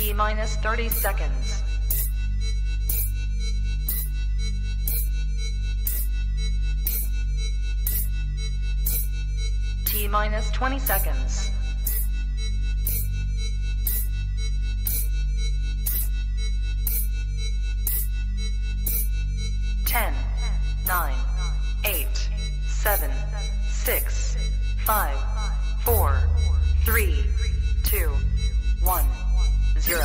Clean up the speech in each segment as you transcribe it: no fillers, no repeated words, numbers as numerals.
T-minus 30 seconds. T-minus 20 seconds. 10, 9, 8, 7, 6, 5, 4, 3, 2, 1, 0.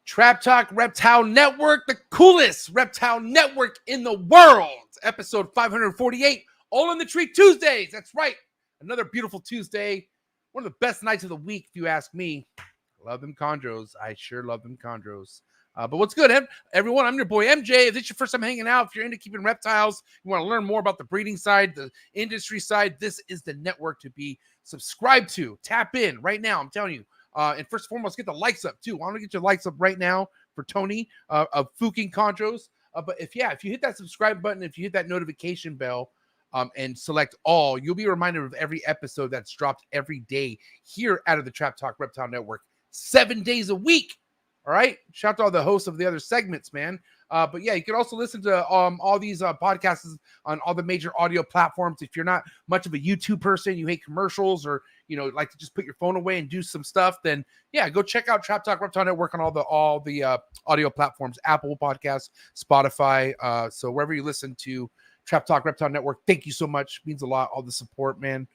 Trap Talk Reptile Network, the coolest reptile network in the world. Episode 548, all on the tree Tuesdays. That's right. Another beautiful Tuesday. One of the best nights of the week, if you ask me. Love them chondros. I sure love them chondros. But what's good, everyone? I'm your boy MJ. If this is your first time hanging out, if you're into keeping reptiles, you want to learn more about the breeding side, the industry side, this is the network to be subscribed to. Tap in right now. I'm telling you. And first and foremost, get the likes up too. I want to get your likes up right now for Tony of Fooking Chondros. But if you hit that subscribe button, if you hit that notification bell, and select all, you'll be reminded of every episode that's dropped every day here out of the Trap Talk Reptile Network, 7 days a week. All right. Shout out to all the hosts of the other segments, man. But yeah, you can also listen to all these podcasts on all the major audio platforms. If you're not much of a YouTube person, you hate commercials, or like to just put your phone away and do some stuff, then yeah, go check out Trap Talk Reptile Network on all the audio platforms: Apple Podcasts, Spotify. So wherever you listen to Trap Talk Reptile Network, thank you so much. It means a lot. All the support, man.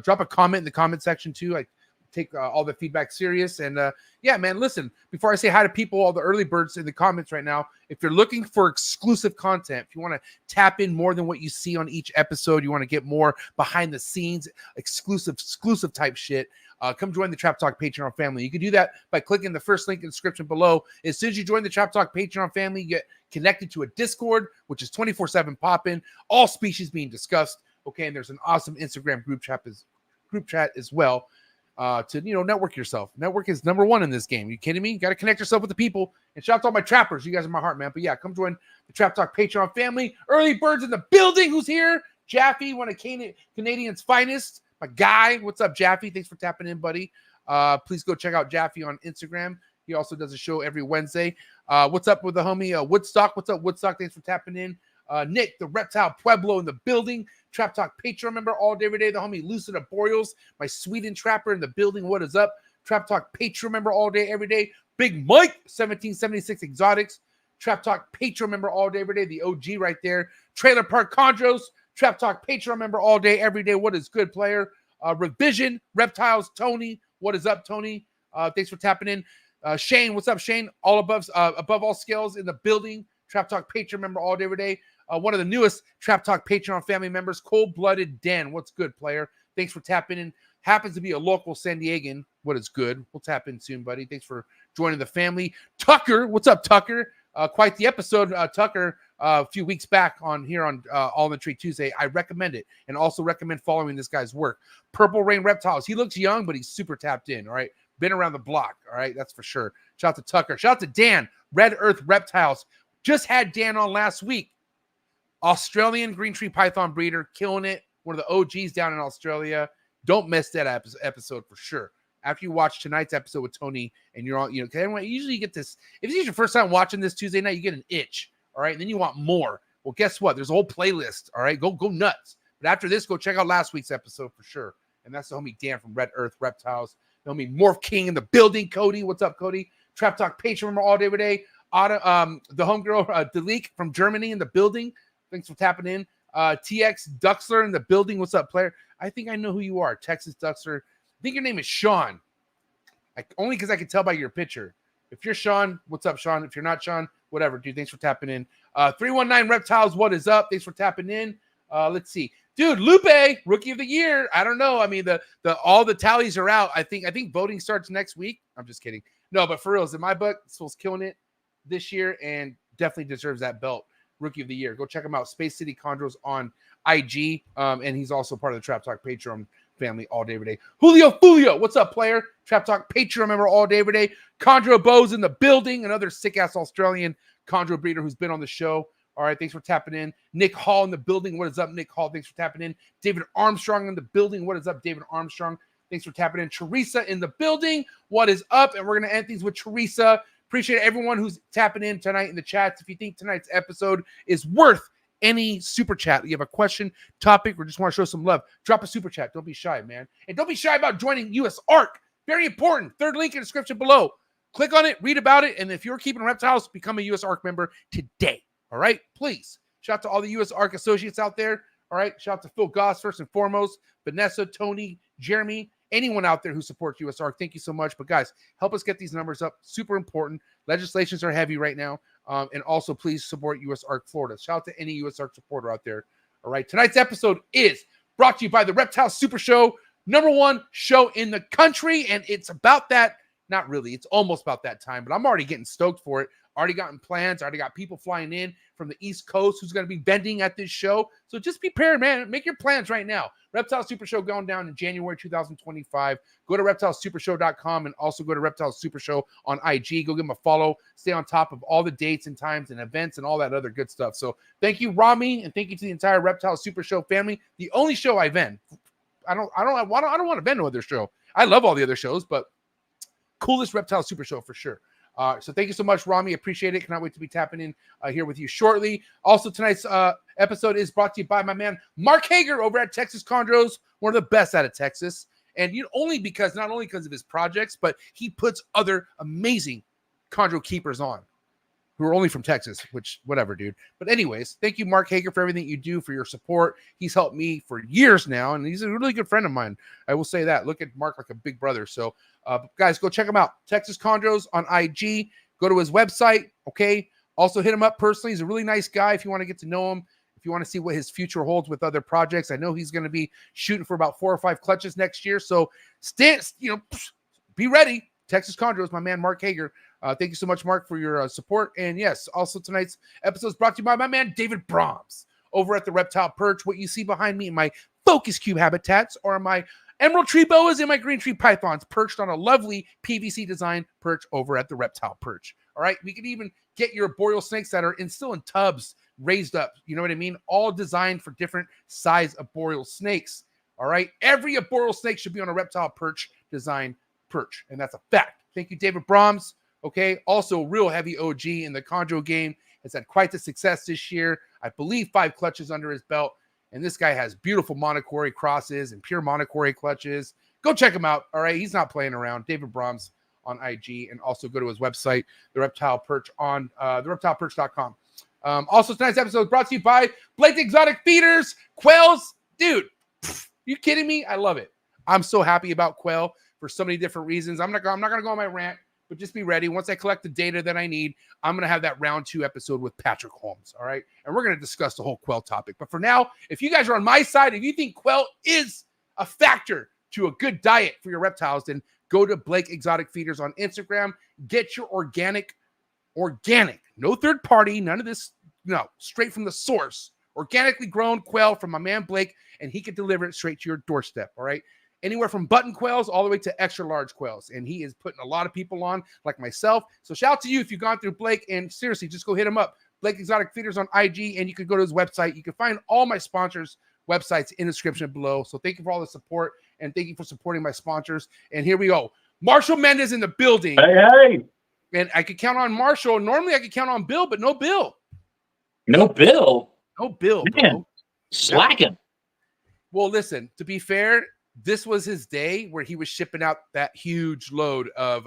Drop a comment in the comment section too. I take all the feedback serious. And yeah, man, listen, before I say hi to people, all the early birds in the comments right now, if you're looking for exclusive content, if you want to tap in more than what you see on each episode, you want to get more behind the scenes, exclusive type shit, come join the Trap Talk Patreon family. You can do that by clicking the first link in the description below. As soon as you join the Trap Talk Patreon family, you get connected to a Discord, which is 24/7 popping, all species being discussed. Okay, and there's an awesome Instagram group chat as well. To network yourself. Network is number one in this game. You kidding me? You got to connect yourself with the people. And shout out to all my trappers. You guys are my heart, man. But yeah, come join the Trap Talk Patreon family. Early birds in the building. Who's here? Jaffe, one of Canadian's finest. My guy. What's up, Jaffe? Thanks for tapping in, buddy. Please go check out Jaffe on Instagram. He also does a show every Wednesday. What's up with the homie Woodstock? What's up, Woodstock? Thanks for tapping in. Nick, the Reptile Pueblo in the building. Trap Talk Patreon member all day, every day. The homie Lucida Boreals, my Sweden trapper in the building. What is up? Trap Talk Patreon member all day, every day. Big Mike, 1776 Exotics. Trap Talk Patreon member all day, every day. The OG right there. Trailer Park Chondros. Trap Talk Patreon member all day, every day. What is good, player? Revision, Reptiles, Tony. What is up, Tony? Thanks for tapping in. Shane, what's up, Shane? All above all scales in the building. Trap Talk Patreon member all day, every day. One of the newest Trap Talk Patreon family members, Cold-Blooded Dan. What's good, player? Thanks for tapping in. Happens to be a local San Diegan. What is good? We'll tap in soon, buddy. Thanks for joining the family. Tucker, what's up, Tucker? Quite the episode, Tucker, a few weeks back on All in the Tree Tuesday. I recommend it, and also recommend following this guy's work. Purple Rain Reptiles. He looks young, but he's super tapped in, all right? Been around the block, all right? That's for sure. Shout out to Tucker. Shout out to Dan, Red Earth Reptiles. Just had Dan on last week. Australian green tree python breeder, killing it. One of the OGs down in Australia. Don't miss that episode for sure. After you watch tonight's episode with Tony, and you're all, usually you get this. If it's your first time watching this Tuesday night, you get an itch, all right? And then you want more. Well, guess what? There's a whole playlist, all right? Go nuts. But after this, go check out last week's episode for sure. And that's the homie Dan from Red Earth Reptiles. The homie Morph King in the building. Cody, what's up, Cody? Trap Talk Patreon member all day, every day. The homegirl, Deleek from Germany in the building. Thanks for tapping in. TX Duxler in the building. What's up, player? I think I know who you are. Texas Duxler. I think your name is Sean. Only because I can tell by your picture. If you're Sean, what's up, Sean? If you're not Sean, whatever, dude. Thanks for tapping in. 319 Reptiles, what is up? Thanks for tapping in. Let's see. Dude, Lupe, Rookie of the Year. I don't know. I mean, all the tallies are out. I think voting starts next week. I'm just kidding. No, but for reals, in my book, Soul's killing it this year and definitely deserves that belt. Rookie of the Year. Go check him out. Space City Chondros on IG. And he's also part of the Trap Talk Patreon family all day, every day. Julio Fulio, what's up, player? Trap Talk Patreon member all day, every day. Chondro Bo's in the building, another sick-ass Australian chondro breeder who's been on the show. All right, thanks for tapping in. Nick Hall in the building. What is up, Nick Hall? Thanks for tapping in. David Armstrong in the building. What is up, David Armstrong? Thanks for tapping in. Teresa in the building. What is up? And we're going to end things with Teresa. Appreciate everyone who's tapping in tonight in the chats. If you think tonight's episode is worth any super chat, you have a question, topic, or just want to show some love, drop a super chat. Don't be shy, man. And don't be shy about joining US ARC. Very important. Third link in the description below. Click on it, read about it, and if you're keeping reptiles, become a US ARC member today. All right, please. Shout out to all the US ARC associates out there. All right, shout out to Phil Goss first and foremost, Vanessa, Tony, Jeremy, anyone out there who supports US ARC. Thank you so much. But guys, help us get these numbers up. Super important. Legislations are heavy right now. And also, please support US ARC Florida. Shout out to any US ARC supporter out there. All right, tonight's episode is brought to you by the Reptile Super Show, #1 show in the country. And it's about that. Not really. It's almost about that time, but I'm already getting stoked for it. Already gotten plans. Already got people flying in from the East Coast who's going to be vending at this show. So just be prepared, man. Make your plans right now. Reptile Super Show going down in January 2025. Go to reptilesupershow.com and also go to Reptile Super Show on IG. Go give them a follow. Stay on top of all the dates and times and events and all that other good stuff. So thank you, Rami, and thank you to the entire Reptile Super Show family. The only show I vend. I don't want to vend no other show. I love all the other shows, but coolest Reptile Super Show for sure. So thank you so much, Rami. Appreciate it. Cannot wait to be tapping in here with you shortly. Also, tonight's episode is brought to you by my man, Mark Hager over at Texas Chondros, one of the best out of Texas. And not only because of his projects, but he puts other amazing chondro keepers on who are only from Texas, which whatever, dude. But anyways, thank you, Mark Hager, for everything you do, for your support. He's helped me for years now, and he's a really good friend of mine. I will say that. Look at Mark like a big brother. So, guys, go check him out. Texas Chondros on IG. Go to his website, okay? Also, hit him up personally. He's a really nice guy if you want to get to know him. If you want to see what his future holds with other projects, I know he's going to be shooting for about 4 or 5 clutches next year. So, be ready. Texas Chondros, my man, Mark Hager. Thank you so much, Mark, for your support. And yes, also tonight's episode is brought to you by my man, David Brahms, over at the Reptile Perch. What you see behind me in my focus cube habitats are my emerald tree boas and my green tree pythons perched on a lovely PVC design perch over at the Reptile Perch. All right, we can even get your arboreal snakes that are still in tubs raised up. You know what I mean? All designed for different size arboreal snakes. All right, every arboreal snake should be on a Reptile Perch design perch, and that's a fact. Thank you, David Brahms. Okay, also real heavy OG in the chondro game, has had quite the success this year. I believe 5 clutches under his belt, and this guy has beautiful monocory crosses and pure monocory clutches. Go check him out. All right, he's not playing around. David Brahms on IG, and also go to his website, the Reptile Perch on thereptileperch.com. Also, tonight's episode is brought to you by Blake Exotic Feeders, Quails. Dude, you kidding me? I love it. I'm so happy about quail for so many different reasons. I'm not going to go on my rant, but just be ready. Once I collect the data that I need, I'm going to have that round 2 episode with Patrick Holmes, all right? And we're going to discuss the whole quail topic. But for now, if you guys are on my side, if you think quail is a factor to a good diet for your reptiles, then go to Blake Exotic Feeders on Instagram. Get your organic, no third party, none of this, no, straight from the source, organically grown quail from my man Blake, and he can deliver it straight to your doorstep, all right? Anywhere from button quails all the way to extra large quails. And he is putting a lot of people on, like myself. So shout out to you if you've gone through Blake. And seriously, just go hit him up. Blake Exotic Feeders on IG. And you can go to his website. You can find all my sponsors' websites in the description below. So thank you for all the support. And thank you for supporting my sponsors. And here we go. Marshall Mendez in the building. Hey. And I could count on Marshall. Normally I could count on Bill, but no Bill. No Bill? No Bill, Man, bro. slacking. Well, listen, to be fair, this was his day where he was shipping out that huge load of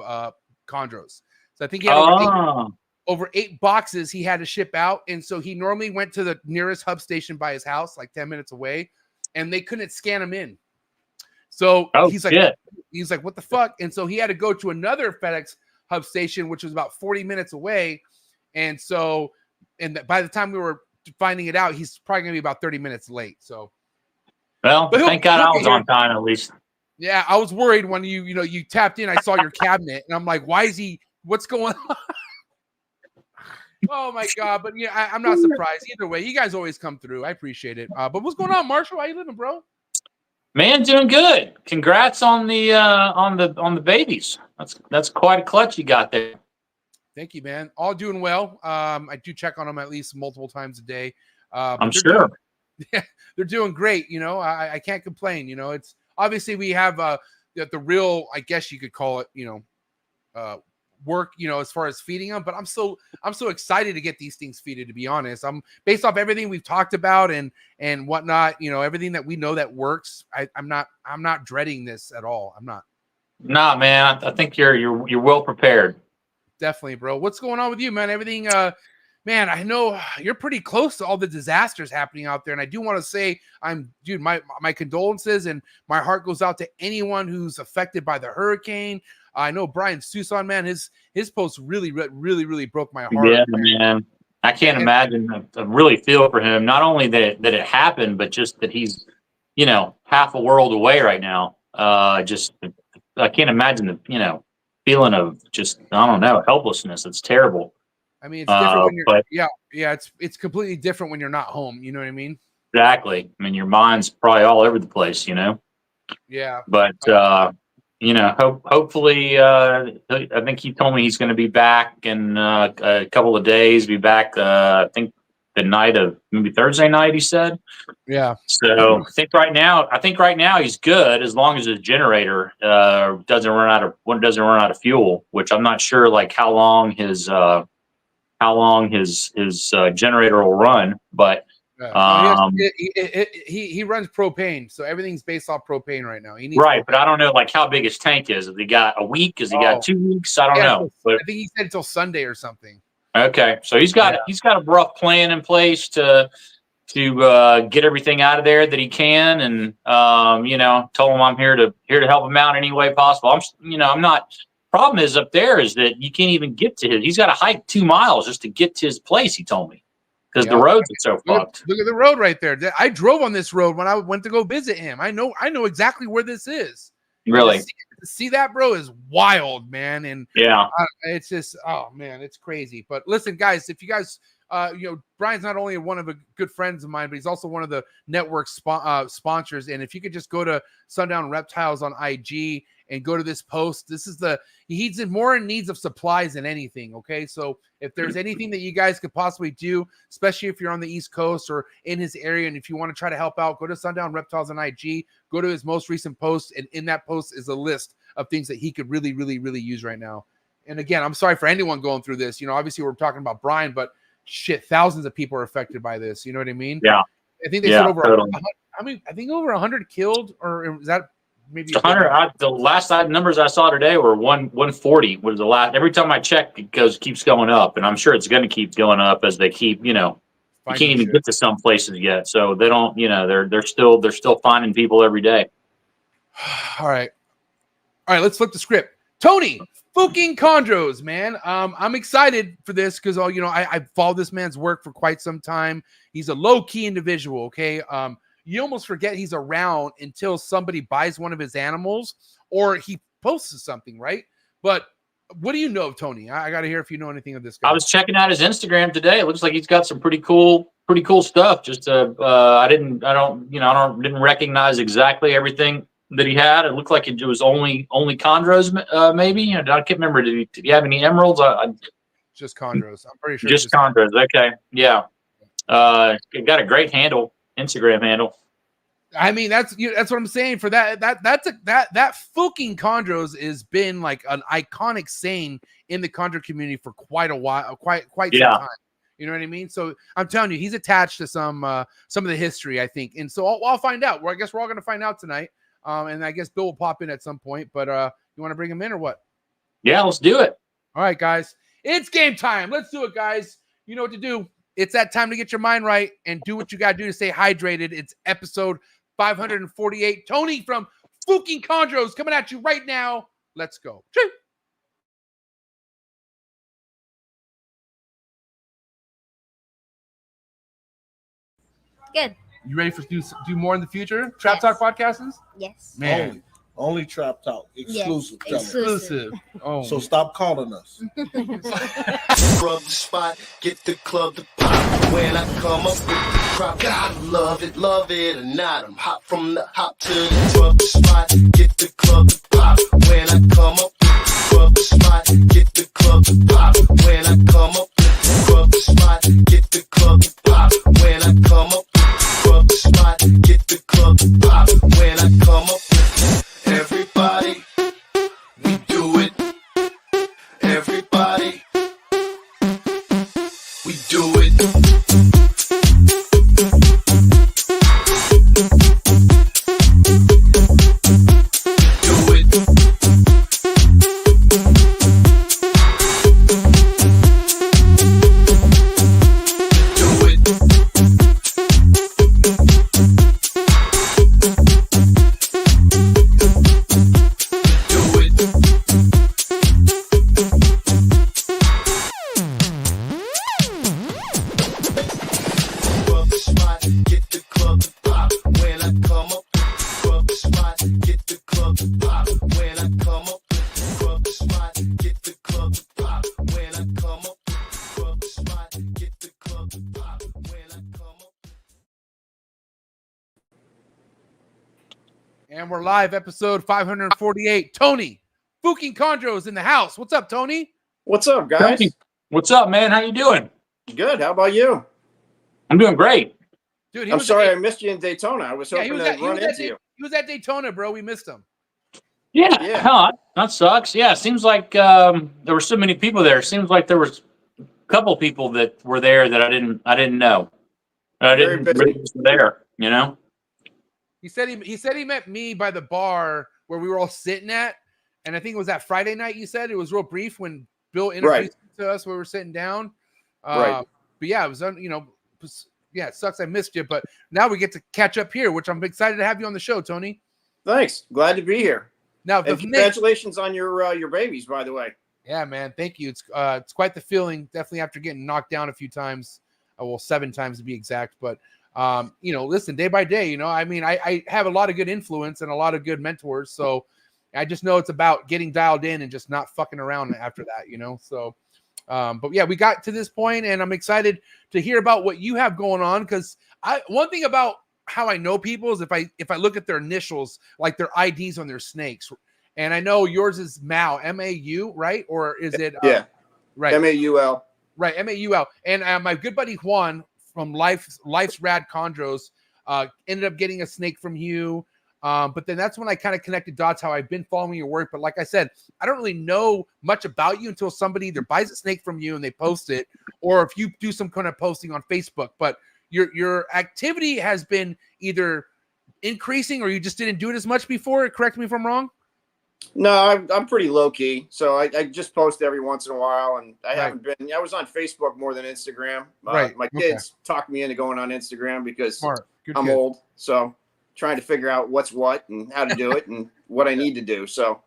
chondros. So I think he had over 8 boxes he had to ship out. And so he normally went to the nearest hub station by his house, like 10 minutes away, and they couldn't scan him in. So he's like, what the fuck? And so he had to go to another FedEx hub station, which was about 40 minutes away. And so, by the time we were finding it out, he's probably going to be about 30 minutes late. So, well, thank God I was on time at least. Yeah, I was worried when you tapped in. I saw your cabinet, and I'm like, why is he? What's going on? Oh my God! But yeah, I'm not surprised either way. You guys always come through. I appreciate it. But what's going on, Marshall? How you living, bro? Man, doing good. Congrats on the babies. That's quite a clutch you got there. Thank you, man. All doing well. I do check on them at least multiple times a day. I'm sure. They're doing great. You know, I can't complain. You know, it's obviously we have the real, I guess you could call it, you know, work, you know, as far as feeding them. But I'm so excited to get these things feeded. To be honest, I'm based off everything we've talked about and whatnot. You know, everything that we know that works. I'm not dreading this at all. I'm not. Nah, man. I think you're well prepared. Definitely, bro. What's going on with you, man? Everything, man, I know you're pretty close to all the disasters happening out there. And I do want to say dude, my condolences and my heart goes out to anyone who's affected by the hurricane. I know Brian Susan, man, his post really broke my heart. Yeah, man. I can't imagine. I really feel for him. Not only that it happened, but just that he's, you know, half a world away right now. Just I can't imagine the, you know, feeling of just, I don't know, helplessness. It's terrible. I mean, it's different when you're, yeah, it's completely different when you're not home. You know what I mean? Exactly. I mean, your mind's probably all over the place, you know? Yeah. But, you know, hopefully, I think he told me he's going to be back in a couple of days, be back, I think the night of maybe Thursday night, he said. Yeah. So I think right now he's good as long as his generator doesn't run out of fuel, which I'm not sure like how long his generator will run, but he runs propane, so everything's based off propane right now. He needs right, propane. but I don't know like how big his tank is. Has he got a week? Has he got 2 weeks? I don't know. I think he said until Sunday or something. Okay, so he's got a rough plan in place to get everything out of there that he can, and you know, told him I'm here to help him out any way possible. I'm not. Problem is up there is that you can't even get to his. He's got to hike 2 miles just to get to his place. He told me because the roads are so fucked. Look at the road right there. I drove on this road when I went to go visit him. I know exactly where this is. Really, to see that, bro, is wild, man. And yeah, it's just, oh man, it's crazy. But listen, guys, if you guys, you know, Brian's not only one of the good friends of mine, but he's also one of the network sponsors. And if you could just go to Sundown Reptiles on IG and go to this post, he's more in needs of supplies than anything. Okay. So if there's anything that you guys could possibly do, especially if you're on the East Coast or in his area, and if you want to try to help out, go to Sundown Reptiles on IG, go to his most recent post. And in that post is a list of things that he could really use right now. And again, I'm sorry for anyone going through this. You know, obviously we're talking about Brian, but shit, thousands of people are affected by this. You know what I mean? Yeah. I think they said over 100, I think over 100 killed, or is that maybe 100? The last numbers I saw today were 140 was the last. Every time I check, it keeps going up, and I'm sure it's going to keep going up as they keep, you know, you can't even get to some places yet. So they don't, you know, they're still finding people every day. All right. Let's flip the script. Tony, Fooking Chondros, man. I'm excited for this because, you know, I followed this man's work for quite some time. He's a low-key individual, okay? You almost forget he's around until somebody buys one of his animals or he posts something, right? But what do you know of Tony? I got to hear if you know anything of this guy. I was checking out his Instagram today. It looks like he's got some pretty cool stuff. Just I didn't recognize exactly everything that he had. It looked like it was only chondros, maybe. You know, I can't remember. Did he have any emeralds? Just chondros. I'm pretty sure. Just chondros. Okay, yeah. Got a great Instagram handle. I mean, that's what I'm saying. For that Fooking Chondros has been like an iconic saying in the chondro community for quite a while, quite some time. You know what I mean? So I'm telling you, he's attached to some of the history, I think. And so I'll find out. Well, I guess we're all going to find out tonight. And I guess Bill will pop in at some point. But you want to bring him in or what? Yeah, let's do it. All right, guys. It's game time. Let's do it, guys. You know what to do. It's that time to get your mind right and do what you got to do to stay hydrated. It's episode 548. Tony from Fooking Chondros coming at you right now. Let's go. Choo. Good. You ready for do more in the future? Trap Talk podcasters? Yes. Man, Only Trapped Out. Exclusive. Yes, Exclusive. Oh, So stop calling us. Rub the spot, get the club to pop. When I come up with the crop, gotta love it or not. I'm hot from the hop to the rub the spot, get the club to pop. When I come up with the rub the spot, get the club to pop. When I come up with the rub the spot, get the club to pop. When I come up with the rub the spot, get the club to pop. When I come up with everybody, we do it. Everybody, we do it. Do it. Do it. Do it. Rub the spot, get the club to pop. When I come up with the rub the spot, get the club to pop. When I come up with the rub the spot, get the club to pop. When I come up with the rub the spot, get the club to pop. When I come up. and we're live, episode 548. Tony, Fooking Chondros in the house. What's up, Tony? What's up, guys? What's up, man? How you doing? Good. How about you? I'm doing great. Dude, I'm sorry I missed you in Daytona. I was yeah, hoping to run into you. He was at Daytona, bro. We missed him. Yeah, Yeah. Huh, that sucks. Yeah, it seems like there were so many people there. It seems like there was a couple people that were there that I didn't know. I Very didn't busy. realize were there. You know. He said he met me by the bar where we were all sitting at, and I think it was that Friday night. You said it was real brief when Bill introduced to us where we were sitting down. Right. But yeah, it was yeah, it sucks I missed you, but now we get to catch up here, which I'm excited to have you on the show, Tony. Thanks. Glad to be here. Now, And congratulations on your babies, by the way. yeah, man, thank you. It's quite the feeling, definitely after getting knocked down a few times, well, 7 times to be exact. But listen, day by day, I mean, I have a lot of good influence and a lot of good mentors, so I just know it's about getting dialed in and just not fucking around after that, So, but yeah, we got to this point, and I'm excited to hear about what you have going on. Because one thing about how I know people is if I look at their initials, like their IDs on their snakes, and I know yours is Mau, M-A-U, right? Or is it Yeah. right? M-A-U-L. Right, M-A-U-L. And my good buddy Juan from Life's Rad Chondros ended up getting a snake from you. But then that's when I kind of connected dots, how I've been following your work. But like I said, I don't really know much about you until somebody either buys a snake from you and they post it, or if you do some kind of posting on Facebook. But your activity has been either increasing or you just didn't do it as much before. Correct me if I'm wrong. No, I'm pretty low key. So I just post every once in a while, and I haven't been. I was on Facebook more than Instagram. Right. My kids talked me into going on Instagram because Smart. Good I'm kid. old. So trying to figure out what's what and how to do it and what I need to do. So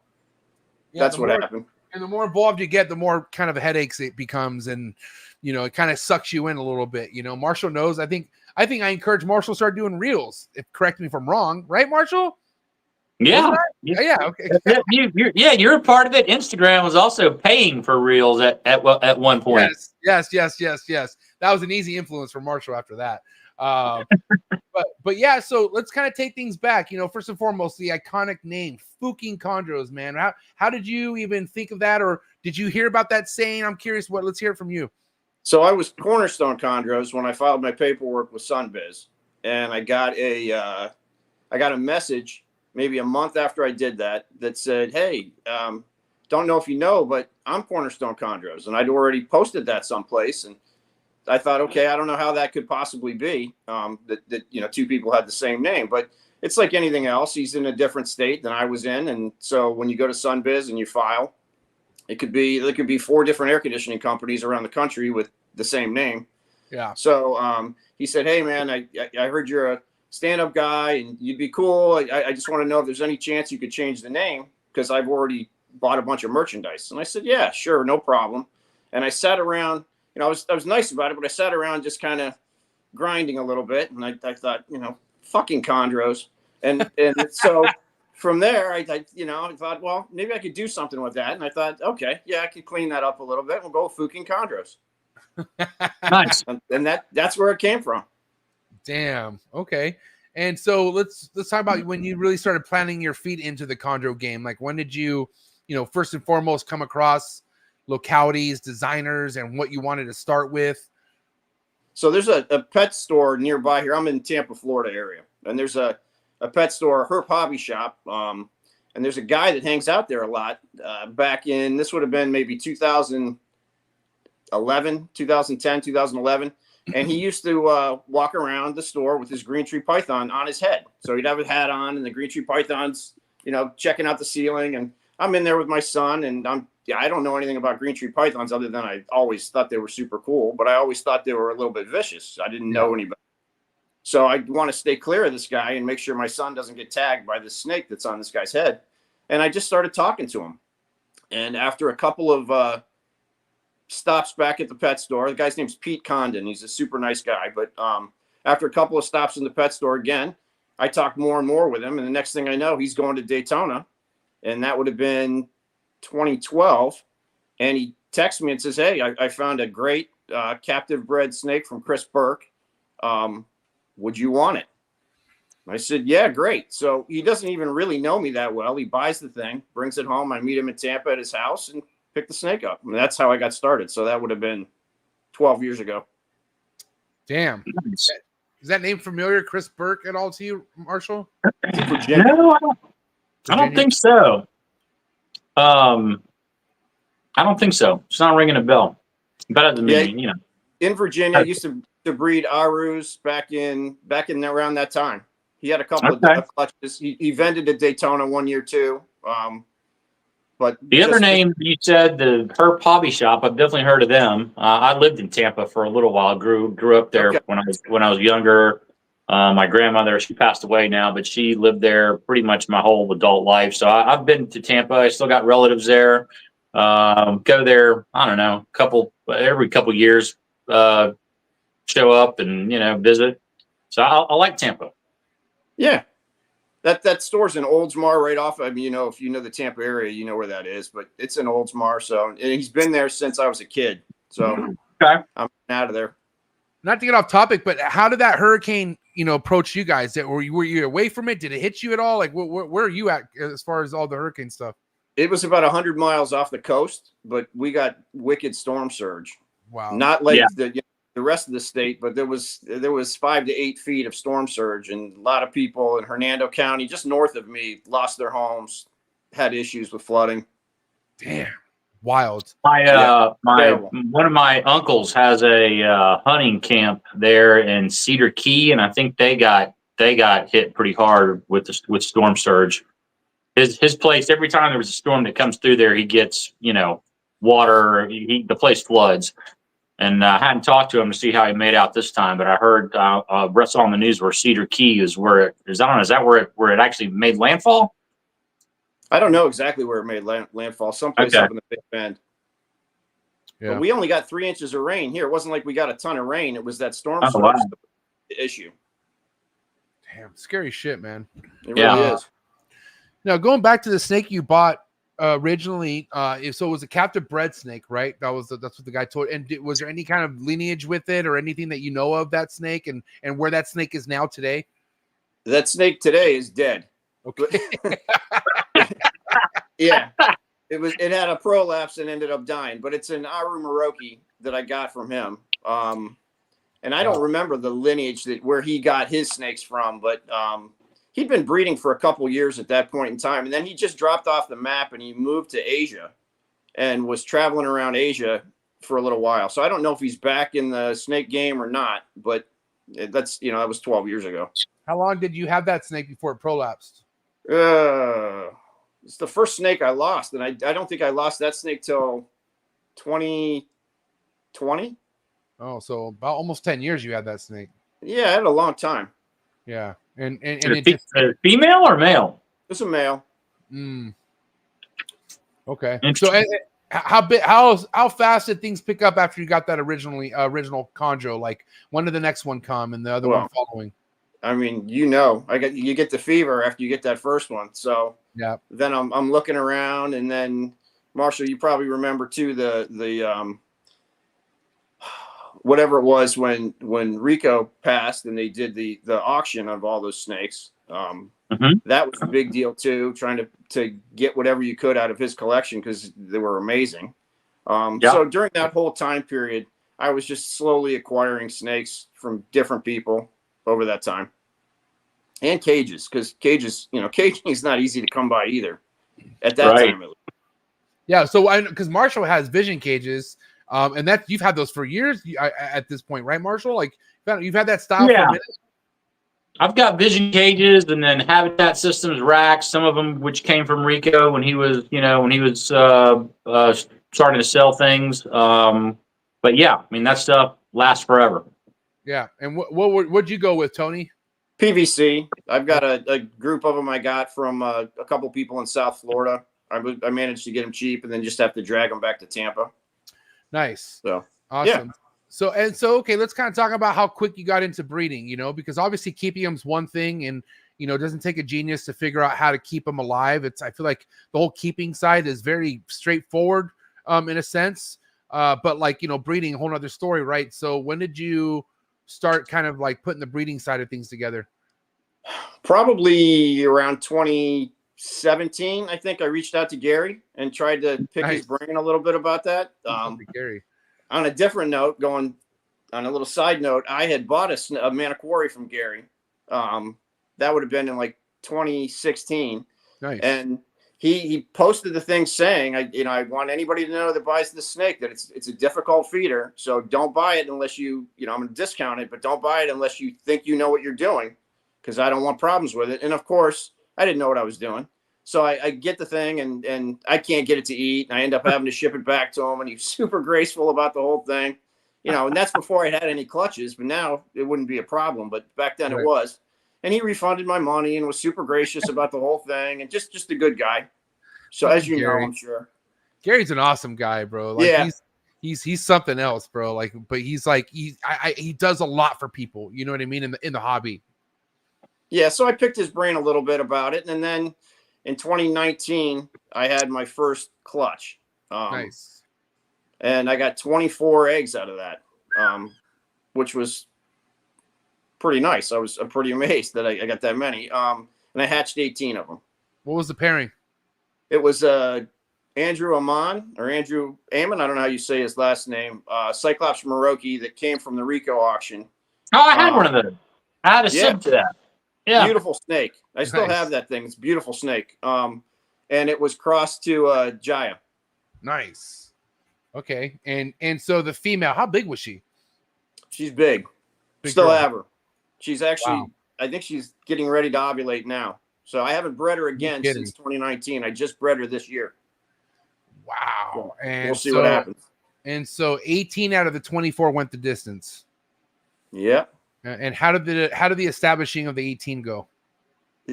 Yeah, that's the what more- happened. And the more involved you get, the more kind of headaches it becomes, and it kind of sucks you in a little bit. Marshall knows. I think I encourage Marshall to start doing reels. Correct me if I'm wrong, right, Marshall? Yeah. Yeah. Okay. You're a part of it. Instagram was also paying for reels at one point. Yes. That was an easy influence for Marshall after that. But yeah, so let's kind of take things back. First and foremost, the iconic name, Fooking Chondros, man. How did you even think of that, or did you hear about that saying? I'm curious. Let's hear it from you. So I was Cornerstone Chondros when I filed my paperwork with Sunbiz, and I got a message maybe a month after I did that said, "Hey, don't know if you know, but I'm Cornerstone Chondros," and I'd already posted that someplace, and I thought, okay, I don't know how that could possibly be that 2 people had the same name, but it's like anything else. He's in a different state than I was in, and so when you go to Sunbiz and you file, there could be 4 different air conditioning companies around the country with the same name. Yeah. So he said, "Hey, man, I heard you're a stand-up guy and you'd be cool. I just want to know if there's any chance you could change the name because I've already bought a bunch of merchandise." And I said, "Yeah, sure, no problem." And I sat around, I was nice about it, but I sat around just kind of grinding a little bit. And I thought, fucking Chondros. And so from there, I thought, well, maybe I could do something with that. And I thought, okay, yeah, I could clean that up a little bit. We'll go with Fooking Chondros. Nice. And that's where it came from. Damn. Okay. And so let's talk about when you really started planting your feet into the chondro game. Like, when did you, first and foremost come across localities, designers, and what you wanted to start with? So there's a pet store nearby here. I'm in Tampa, Florida area. And there's a pet store, Herp Hobby Shop. And there's a guy that hangs out there a lot back in, this would have been maybe 2011, 2010, 2011. And he used to walk around the store with his green tree python on his head. So he'd have his hat on and the green tree python's, checking out the ceiling. And I'm in there with my son, and I don't know anything about green tree pythons other than I always thought they were super cool, but I always thought they were a little bit vicious. I didn't know anybody. So I want to stay clear of this guy and make sure my son doesn't get tagged by this snake that's on this guy's head. And I just started talking to him. And after a couple of stops back at the pet store, the guy's name's Pete Condon. He's a super nice guy. But after a couple of stops in the pet store again, I talked more and more with him. And the next thing I know, he's going to Daytona. And that would have been 2012. And he texts me and says, hey, I found a great captive bred snake from Chris Burke. Would you want it? I said, yeah, great. So he doesn't even really know me that well. He buys the thing, brings it home. I meet him in Tampa at his house and pick the snake up. And that's how I got started. So that would have been 12 years ago. Damn. Is that name familiar, Chris Burke, at all to you, Marshall? No, I don't think so. I don't think so. It's not ringing a bell. Better than me, In Virginia, I used to breed Arus back in around that time. He had a couple of clutches. He vended at Daytona one year too. But the other name you said, the Herp Hobby Shop, I've definitely heard of them. I lived in Tampa for a little while. Grew up there when I was younger. My grandmother, she passed away now, but she lived there pretty much my whole adult life. So I've been to Tampa. I still got relatives there. Go there, I don't know, every couple years. Show up and visit. So I like Tampa. Yeah, that store's in Oldsmar, right off. I mean, if you know the Tampa area, you know where that is. But it's in Oldsmar. So, and he's been there since I was a kid. So I'm out of there. Not to get off topic, but how did that hurricane, approach you guys? Were you away from it? Did it hit you at all? Like, where are you at as far as all the hurricane stuff? It was about 100 miles off the coast, but we got wicked storm surge. Wow. Not like the rest of the state, but there was 5 to 8 feet of storm surge, and a lot of people in Hernando County, just north of me, lost their homes, had issues with flooding. Damn, wild. One of my uncles has a hunting camp there in Cedar Key, and I think they got hit pretty hard with storm surge. His place, every time there was a storm that comes through there, he gets water. The place floods. And I hadn't talked to him to see how he made out this time, but I heard saw on the news where Cedar Key is where it is. I don't know, is that where it actually made landfall? I don't know exactly where it made landfall. Someplace up in the Big Bend. Yeah. But we only got 3 inches of rain here. It wasn't like we got a ton of rain. It was that storm surge issue. Damn, scary shit, man. It really is. Now, going back to the snake you bought originally, so it was a captive bred snake, right? That's what the guy told. And was there any kind of lineage with it or anything that you know of that snake and where that snake is now today? That snake today is dead. Okay. Yeah. It had a prolapse and ended up dying, but it's an Aru Maroki that I got from him. And I don't remember the lineage where he got his snakes from, but he'd been breeding for a couple years at that point in time. And then he just dropped off the map and he moved to Asia and was traveling around Asia for a little while. So I don't know if he's back in the snake game or not, but that's, that was 12 years ago. How long did you have that snake before it prolapsed? It's the first snake I lost. And I don't think I lost that snake till 2020. Oh, so about almost 10 years you had that snake. Yeah, I had a long time. Yeah. And female or male? It's a male. Okay. So how fast did things pick up after you got that original chondro? Like when did the next one come and the other one following? I mean, you get the fever after you get that first one. So Yeah. then I'm looking around, and then Marshall, you probably remember too the whatever it was when Rico passed and they did the auction of all those snakes. That was a big deal too, trying to get whatever you could out of his collection because they were amazing. So during that whole time period, I was just slowly acquiring snakes from different people over that time. And cages, because cages, caging is not easy to come by either at that time. At least. Yeah, so because Marshall has vision cages, and that you've had those for years at this point, right, Marshall? Like you've had that style for a minute. I've got vision cages and then Habitat Systems racks, some of them which came from Rico when he was, starting to sell things. But yeah, I mean, that stuff lasts forever. Yeah. And what'd you go with, Tony? PVC. I've got a group of them I got from a couple people in South Florida. I managed to get them cheap and then just have to drag them back to Tampa. Nice. So awesome. Yeah. So okay, let's kind of talk about how quick you got into breeding, because obviously keeping them's one thing, and it doesn't take a genius to figure out how to keep them alive. I feel like the whole keeping side is very straightforward in a sense. But like, breeding, a whole nother story, right? So when did you start kind of like putting the breeding side of things together? Probably around 2017, I think I reached out to Gary and tried to pick his brain a little bit about that. Gary. On a different note, going on a little side note, I had bought a Maniquari from Gary. That would have been in like 2016. Nice. And he posted the thing saying, I want anybody to know that buys the snake that it's a difficult feeder. So don't buy it unless I'm going to discount it, but don't buy it unless you think you know what you're doing, because I don't want problems with it. And of course, I didn't know what I was doing. So I get the thing and I can't get it to eat. And I end up having to ship it back to him. And he's super graceful about the whole thing, and that's before I had any clutches. But now it wouldn't be a problem. But back then it was. And he refunded my money and was super gracious about the whole thing. And just a good guy. So as you know, I'm sure. Gary's an awesome guy, bro. Like, yeah. He's something else, bro. Like, but he's like, he does a lot for people. You know what I mean? In the hobby. Yeah. So I picked his brain a little bit about it. And then in 2019, I had my first clutch. Nice. And I got 24 eggs out of that, which was pretty nice. I'm pretty amazed that I got that many. And I hatched 18 of them. What was the pairing? It was Andrew Amon or Andrew Amon. I don't know how you say his last name. Cyclops Maroki that came from the Rico auction. Oh, I had one of those. I had a sub to that. Yeah. Beautiful snake. I still have that thing. It's a beautiful snake. And it was crossed to Jaya. Nice. Okay. And so the female, how big was she? She's big. Still have her. She's actually, I think she's getting ready to ovulate now. So I haven't bred her again since 2019. I just bred her this year. Wow. So and we'll see what happens. And so 18 out of the 24 went the distance. Yeah. And how did the establishing of the 18 go?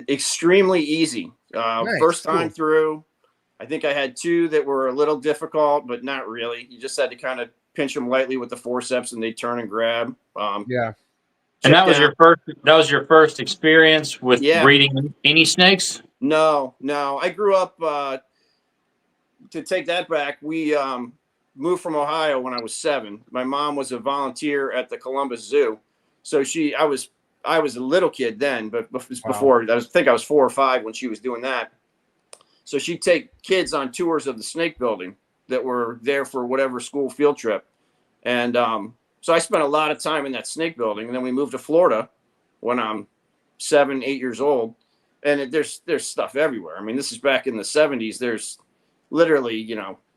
Extremely easy. Nice. First time through. I think I had 2 that were a little difficult, but not really. You just had to kind of pinch them lightly with the forceps, and they turn and grab. Yeah. And that was your first experience with breeding any snakes? No. I grew up. To take that back, we moved from Ohio when I was 7. My mom was a volunteer at the Columbus Zoo. So I was a little kid then, but before I think I was 4 or 5 when she was doing that. So she'd take kids on tours of the snake building that were there for whatever school field trip. And so I spent a lot of time in that snake building. And then we moved to Florida when I'm 7, 8 years old. And there's stuff everywhere. I mean, this is back in the 70s. There's literally,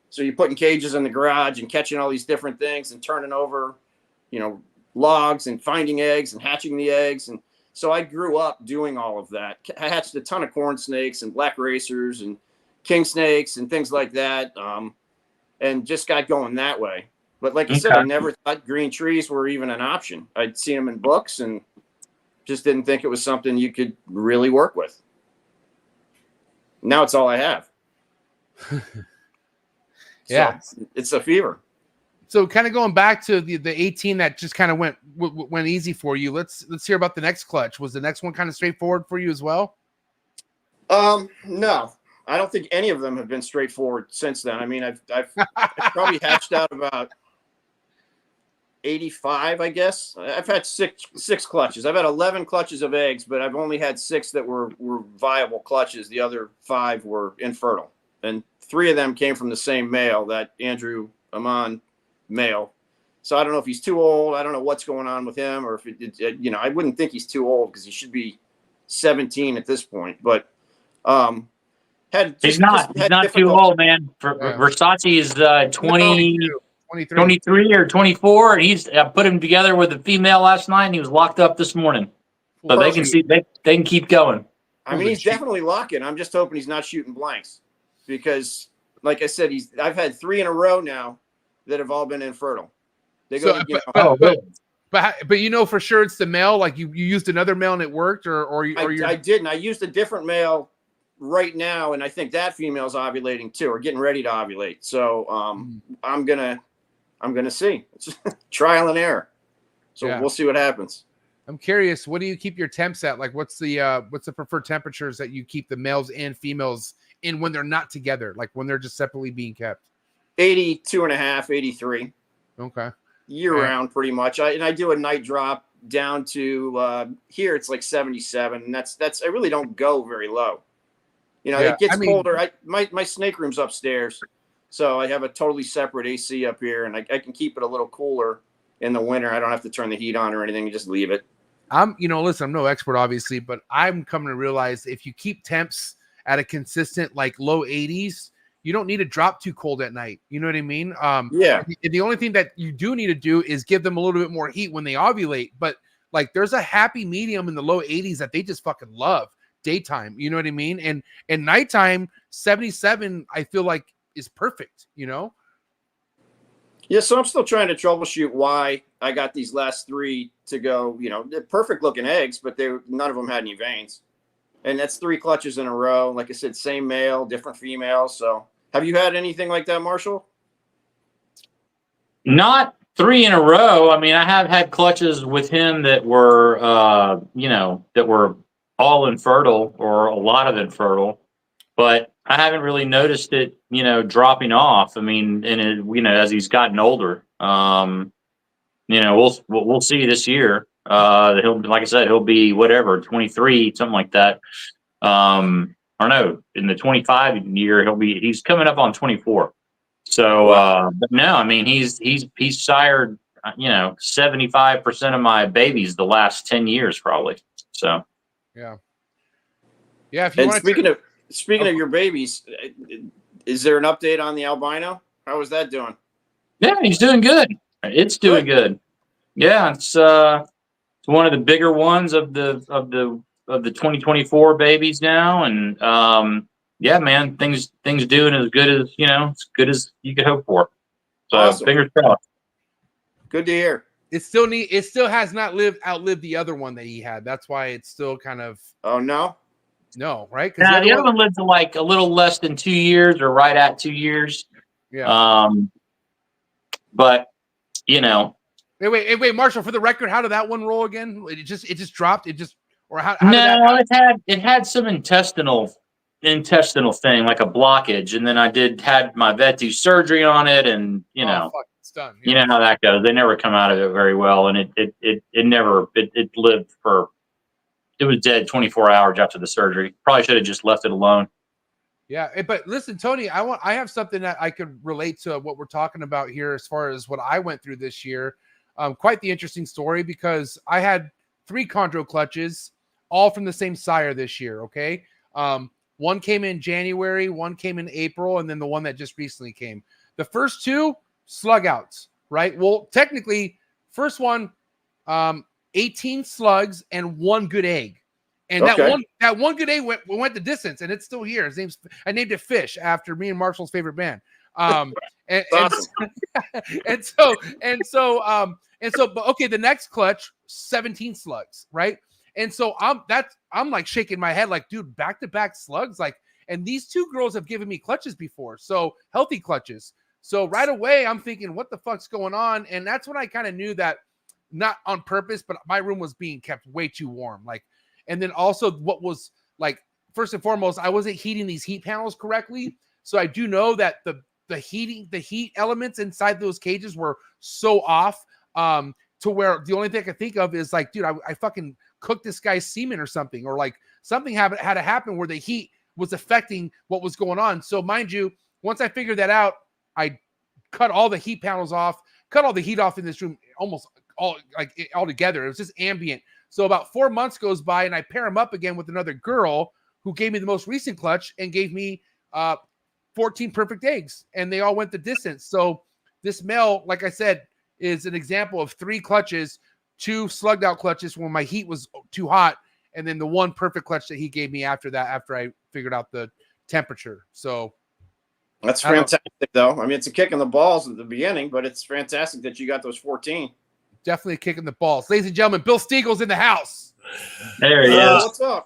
so you're putting cages in the garage and catching all these different things and turning over, logs and finding eggs and hatching the eggs. And so I grew up doing all of that. I hatched a ton of corn snakes and black racers and king snakes and things like that. And just got going that way. But like I said, I never thought green trees were even an option. I'd seen them in books and just didn't think it was something you could really work with. Now it's all I have. Yeah. So it's a fever. So kind of going back to the 18 that just kind of went easy for you. Let's hear about the next clutch. Was the next one kind of straightforward for you as well? No, I don't think any of them have been straightforward since then. I mean, I've probably hatched out about 85, I guess. I've had six clutches. I've had 11 clutches of eggs, but I've only had 6 that were viable clutches. The other 5 were infertile, and 3 of them came from the same male, that Andrew Amon male. So I don't know if he's too old. I don't know what's going on with him, or if I wouldn't think he's too old because he should be 17 at this point. But he's not too old, man. Versace is 23 or 24, and he's put him together with a female last night, and he was locked up this morning. So they can keep going. I mean, he's definitely locking. I'm just hoping he's not shooting blanks, because, like I said, I've had 3 in a row now that have all been infertile. They go, but you know for sure it's the male. Like you used another male and it worked, I didn't. I used a different male right now, and I think that female's ovulating too, or getting ready to ovulate. So I'm gonna see. It's trial and error. So we'll see what happens. I'm curious. What do you keep your temps at? Like, what's the preferred temperatures that you keep the males and females in when they're not together? Like when they're just separately being kept? 82.5, 83. Okay. Year round, pretty much. I do a night drop down to here. It's like 77, and that's. I really don't go very low. It gets colder. My snake room's upstairs, so I have a totally separate AC up here, and I can keep it a little cooler in the winter. I don't have to turn the heat on or anything. You just leave it. Listen, I'm no expert, obviously, but I'm coming to realize if you keep temps at a consistent like low 80s, you don't need to drop too cold at night. You know what I mean? The only thing that you do need to do is give them a little bit more heat when they ovulate. But like, there's a happy medium in the low 80s that they just fucking love daytime. You know what I mean? And nighttime, 77, I feel like is perfect. Yeah. So I'm still trying to troubleshoot why I got these last 3 to go. They're perfect looking eggs, but none of them had any veins. And that's 3 clutches in a row. Like I said, same male, different female. So have you had anything like that, Marshall? Not 3 in a row. I mean, I have had clutches with him that were, that were all infertile or a lot of infertile, but I haven't really noticed it, dropping off. I mean, and as he's gotten older, we'll see this year. Like I said, he'll be whatever, 23, something like that. I don't know. In the 25 year, he's coming up on 24. So, but no, I mean, he's sired, 75% of my babies the last 10 years, probably. So, yeah. If you and speaking of your babies, is there an update on the albino? How is that doing? Yeah, he's doing good. It's doing good. Yeah, it's one of the bigger ones of the 2024 babies now, and yeah, man, things doing as good as you could hope for. So awesome. Fingers crossed. Good to hear. It still has not outlived the other one that he had. That's why it's still kind of. Oh no, right? Yeah, the other one lived to like a little less than 2 years, or right at 2 years. Yeah. But Wait, Marshall. For the record, how did that one roll again? It just dropped. It had some intestinal thing, like a blockage, and then I had my vet do surgery on it, and it's done. You know how that goes. They never come out of it very well, and it lived for. It was dead 24 hours after the surgery. Probably should have just left it alone. Yeah, but listen, Tony, I have something that I could relate to what we're talking about here as far as what I went through this year. Quite the interesting story, because I had 3 chondro clutches, all from the same sire this year. Okay. One came in January, one came in April, and then the one that just recently came. The first 2 slug outs, right? Well, technically, first one, 18 slugs and 1 good egg. And that one good egg went the distance, and it's still here. I named it Fish after me and Marshall's favorite band. But okay, the next clutch, 17 slugs, right? And so I'm like shaking my head, like, dude, back-to-back slugs, like, and these 2 girls have given me clutches before, so healthy clutches. So right away, I'm thinking, what the fuck's going on? And that's when I kind of knew that, not on purpose, but my room was being kept way too warm. Like, and then also what was like, first and foremost, I wasn't heating these heat panels correctly. So I do know that the heat elements inside those cages were so off, to where the only thing I could think of is like, dude, I fucking cooked this guy's semen or something, or like something had to happen where the heat was affecting what was going on. So mind you, once I figured that out, I cut all the heat panels off, cut all the heat off in this room, almost all together. It was just ambient. So about 4 months goes by, and I pair him up again with another girl who gave me the most recent clutch and gave me 14 perfect eggs, and they all went the distance. So this male, like I said, is an example of 3 clutches, 2 slugged out clutches when my heat was too hot, and then the 1 perfect clutch that he gave me after that, after I figured out the temperature. So that's fantastic, though. I mean, it's a kick in the balls at the beginning, but it's fantastic that you got those 14. Definitely a kick in the balls. Ladies and gentlemen, Bill Stiegel's in the house. There he is. What's up?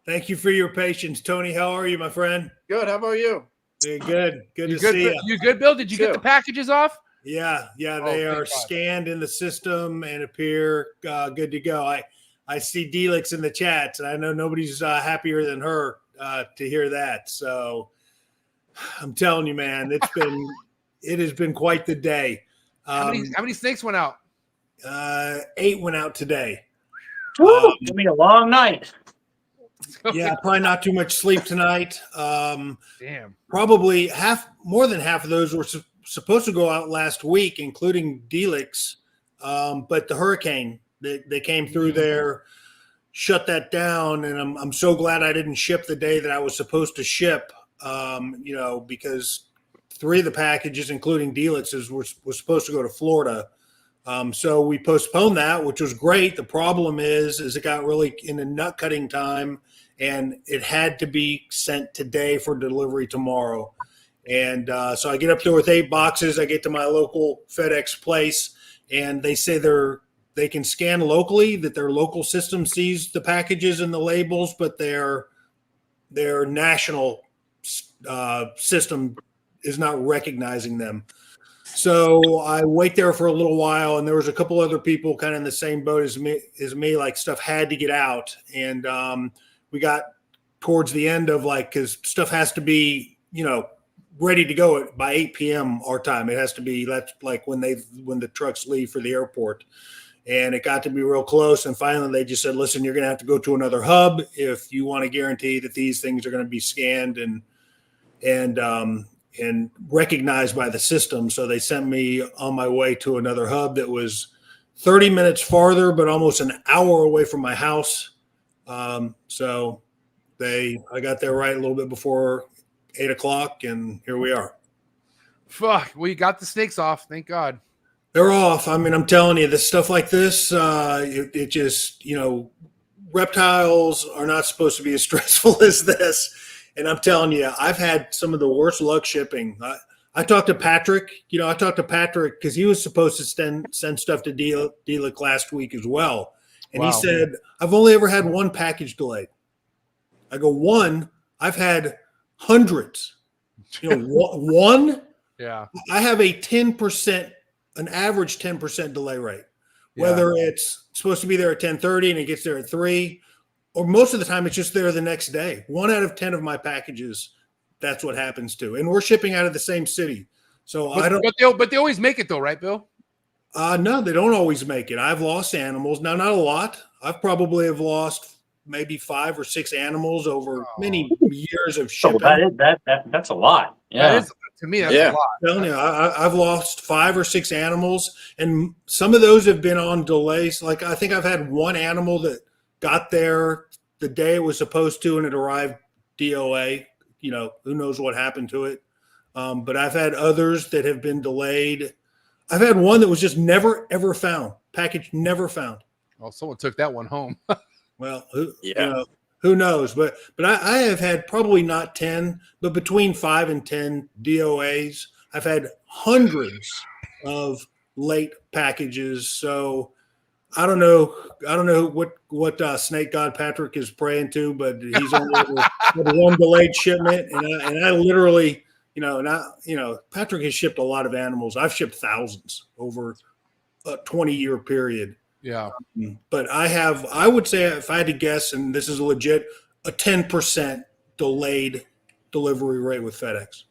Thank you for your patience, Tony. How are you, my friend? Good. How about you? Hey, good. Good You to good, see you. You good, Bill? Did you get the packages off? Yeah. Oh, They thank are God. scanned in the system and appear good to go. I see Delix in the chats, and I know nobody's happier than her to hear that. So I'm telling you, man, it has been quite the day. How many snakes went out? 8 went out today. Give me a long night. Yeah, probably not too much sleep tonight. Damn. Probably more than half of those were supposed to go out last week, including Delix. But the hurricane, they came through there, shut that down. And I'm so glad I didn't ship the day that I was supposed to ship, because 3 of the packages, including Delix's, was supposed to go to Florida. So we postponed that, which was great. The problem is it got really in the nut cutting time, and it had to be sent today for delivery tomorrow. And so I get up there with 8 boxes. I get to my local FedEx place, and they say they can scan locally, that their local system sees the packages and the labels, but their national system is not recognizing them. So I wait there for a little while, and there was a couple other people kind of in the same boat as me, like stuff had to get out. And we got towards the end of because stuff has to be, ready to go by 8 p.m. our time. It has to be, that's like when the trucks leave for the airport. And it got to be real close. And finally they just said, listen, you're going to have to go to another hub if you want to guarantee that these things are going to be scanned and recognized by the system. So they sent me on my way to another hub that was 30 minutes farther, but almost an hour away from my house. So I got there right a little bit before 8 o'clock, and here we are. Fuck. Well, you got the snakes off. Thank God. They're off. I mean, I'm telling you, this stuff like this, it just, reptiles are not supposed to be as stressful as this. And I'm telling you, I've had some of the worst luck shipping. I talked to Patrick. Because he was supposed to send stuff to Delic last week as well. And Wow. He said, I've only ever had 1 package delayed. I go, 1? I've had hundreds. 1? Yeah. I have an average 10% delay rate. Whether it's supposed to be there at 10:30 and it gets there at 3, or most of the time it's just there the next day. 1 out of 10 of my packages, that's what happens to. And we're shipping out of the same city. So But they always make it though, right, Bill? No, they don't always make it. I've lost animals. Now, not a lot. I've probably have lost maybe 5 or 6 animals over many years of shipping. That's a lot. Yeah. That is, to me, that's a lot. I'm telling you, I've lost 5 or 6 animals, and some of those have been on delays. Like I think I've had 1 animal that got there the day it was supposed to, and it arrived DOA. Who knows what happened to it. But I've had others that have been delayed. I've had one that was just never, ever found. Package never found. Oh, someone took that one home. Well, who knows? But I have had probably not 10, but between 5 and 10 DOAs. I've had hundreds of late packages. So I don't know what snake god Patrick is praying to, but he's only had 1 delayed shipment, and I literally Patrick has shipped a lot of animals. I've shipped thousands over a 20-year period. Yeah. But I would say, if I had to guess, and this is legit, a 10% delayed delivery rate with FedEx.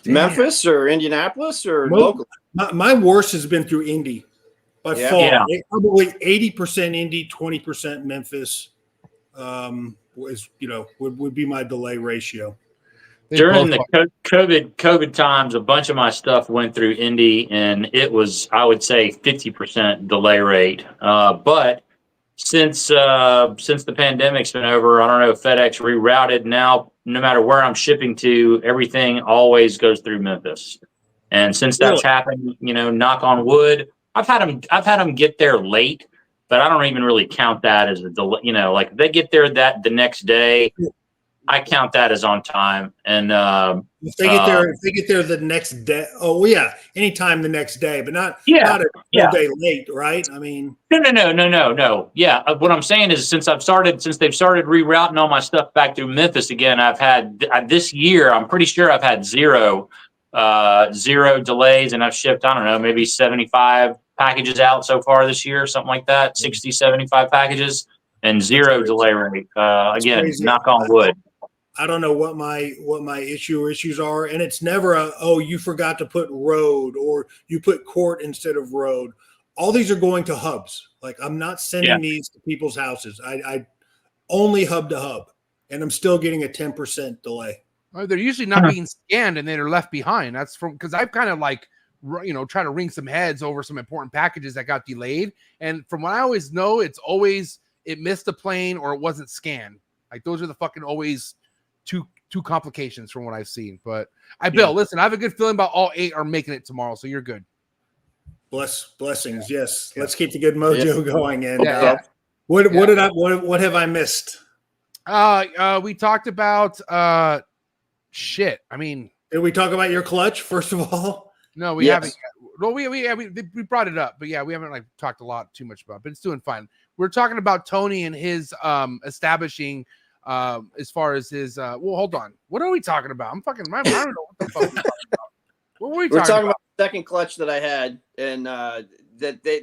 Memphis or Indianapolis or local? My worst has been through Indy by far. Yeah. Probably 80% Indy, 20% Memphis would be my delay ratio. During the COVID times, a bunch of my stuff went through Indy, and it was, I would say, 50% delay rate. But since the pandemic's been over, I don't know if FedEx rerouted. Now, no matter where I'm shipping to, everything always goes through Memphis. And since that's happened, knock on wood, I've had them get there late, but I don't even really count that as a delay. Like if they get there the next day, I count that as on time. And if they get there the next day, anytime the next day, but not a full day late, right? I mean, no. Yeah, what I'm saying is since they've started rerouting all my stuff back through Memphis again, I've had this year. I'm pretty sure I've had zero delays, and I've shipped, I don't know, maybe 75 packages out so far this year, something like that, 60, 75 packages, and zero delay rate. Again, knock on wood. I don't know what my issues are, and it's never you forgot to put road or you put court instead of road. All these are going to hubs. Like I'm not sending these to people's houses. I only hub to hub, and I'm still getting a 10% delay. They're usually not being scanned and they're left behind. That's because I've kind of try to wring some heads over some important packages that got delayed. And from what I always know, it's always it missed the plane or it wasn't scanned. Like those are the fucking always two complications from what I've seen. But Bill, listen, I have a good feeling about all 8 are making it tomorrow, so you're good. Blessings, yes. Let's keep the good mojo going. And what have I missed? We talked about shit. I mean, did we talk about your clutch first of all? No, we haven't yet. Well, we brought it up, but we haven't talked a lot too much about it, but it's doing fine. We're talking about Tony and his establishing as far as his hold on. What are we talking about? I don't know what the fuck we're talking about. What were we talking about? We're talking about the second clutch that I had, and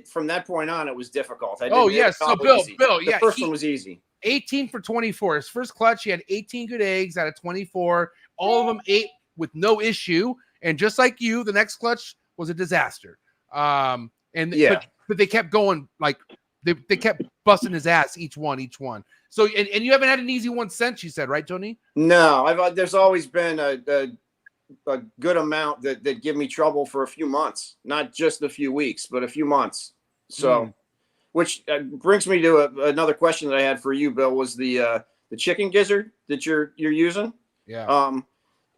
from that point on it was difficult. So Bill, the first one was easy. 18 for 24. His first clutch, he had 18 good eggs out of 24. All of them ate with no issue. And just like you, the next clutch was a disaster. But they kept going, they kept busting his ass each one. So and you haven't had an easy one since, you said, right, Tony? No, there's always been a good amount that give me trouble for a few months, not just a few weeks, but a few months. So, which brings me to another question that I had for you, Bill, was the chicken gizzard that you're using. Yeah.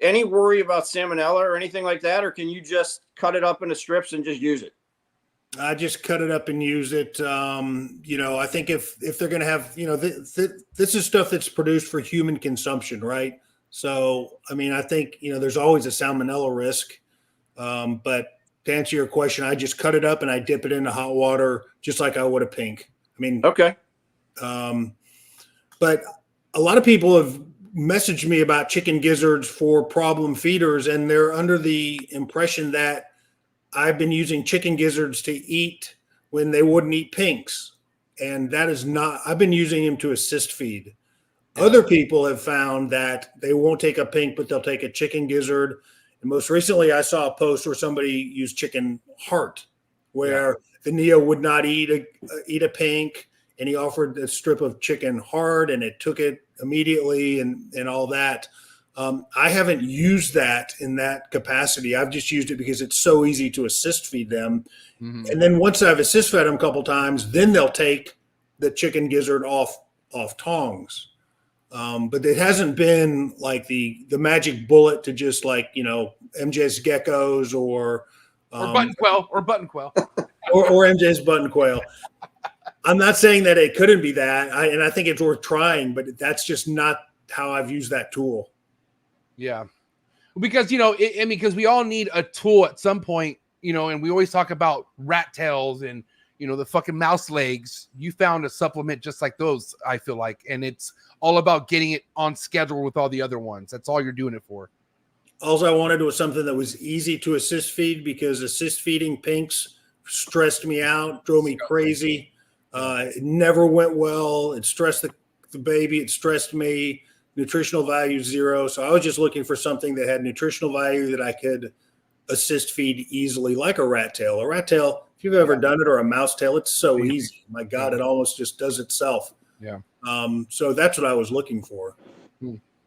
Any worry about salmonella or anything like that, or can you just cut it up into strips and just use it? I just cut it up and use it. I think if they're going to have, this is stuff that's produced for human consumption, right? So, I mean, I think, there's always a salmonella risk. But to answer your question, I just cut it up and I dip it into hot water just like I would a pink. I mean, okay. But a lot of people have messaged me about chicken gizzards for problem feeders, and they're under the impression that I've been using chicken gizzards to eat when they wouldn't eat pinks. And that is not, I've been using them to assist feed. Other people have found that they won't take a pink, but they'll take a chicken gizzard. And most recently I saw a post where somebody used chicken heart, where the Neo would not eat a pink, and he offered a strip of chicken heart and it took it immediately and all that. I haven't used that in that capacity. I've just used it because it's so easy to assist feed them. Mm-hmm. And then once I've assist fed them a couple times, then they'll take the chicken gizzard off tongs. But it hasn't been like the magic bullet to just MJ's geckos or button quail or MJ's button quail. I'm not saying that it couldn't be that. And I think it's worth trying, but that's just not how I've used that tool. Yeah. Because, because we all need a tool at some point, and we always talk about rat tails and, the fucking mouse legs. You found a supplement just like those, I feel like. And it's all about getting it on schedule with all the other ones. That's all you're doing it for. All I wanted was something that was easy to assist feed, because assist feeding pinks stressed me out, drove me crazy. It never went well. It stressed the baby. It stressed me. Nutritional value 0. So I was just looking for something that had nutritional value that I could assist feed easily, like a rat tail. A rat tail, if you've ever done it, or a mouse tail, it's so easy. My God, it almost just does itself. Yeah. So that's what I was looking for.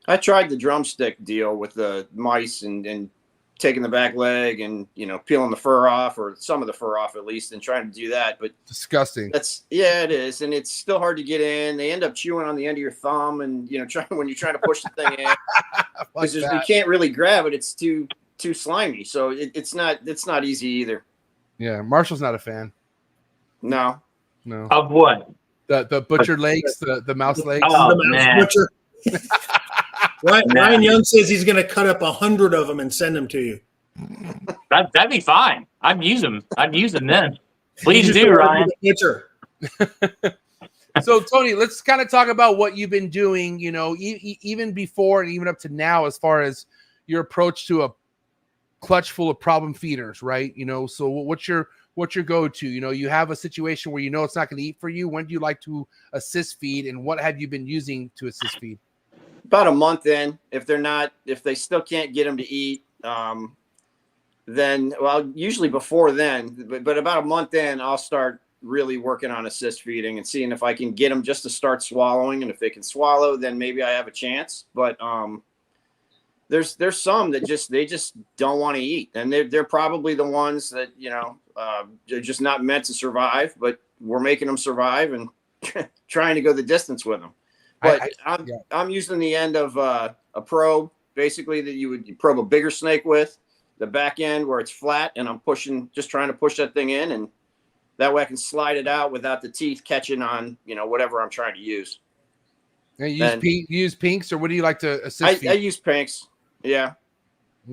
I tried the drumstick deal with the mice and taking the back leg and, you know, peeling the fur off, or some of the fur off at least, and trying to do that. But Disgusting. yeah, it is. And it's still hard to get in. They end up chewing on the end of your thumb, and, you know, when you're trying to push the thing in, because you can't really grab it. It's too slimy. So it's not easy either. Yeah. Marshall's not a fan. No. Of what? The butcher legs, the mouse legs. Oh, The mouse man. butcher. Ryan Young says he's going to cut up 100 of them and send them to you. That'd be fine. I'd use them then. Please Just do, order Ryan. the butcher. So Tony, let's kind of talk about what you've been doing, you know, even before and even up to now, as far as your approach to a clutch full of problem feeders, right? You know, so what's your go-to? You know, you have a situation where you know it's not going to eat for you. When do you like to assist feed, and what have you been using to assist feed? About a month in, if they still can't get them to eat, then, well, usually before then, but about a month in, I'll start really working on assist feeding and seeing if I can get them just to start swallowing. And if they can swallow, then maybe I have a chance. But there's some that they just don't want to eat, and they're probably the ones that, you know, they're just not meant to survive. But we're making them survive and trying to go the distance with them. But I'm using the end of a probe, basically, that you would probe a bigger snake with, the back end where it's flat, and I'm just trying to push that thing in, and that way I can slide it out without the teeth catching on, you know, whatever I'm trying to use. And you use pinks, or what do you like to assist feed? I use pinks, yeah.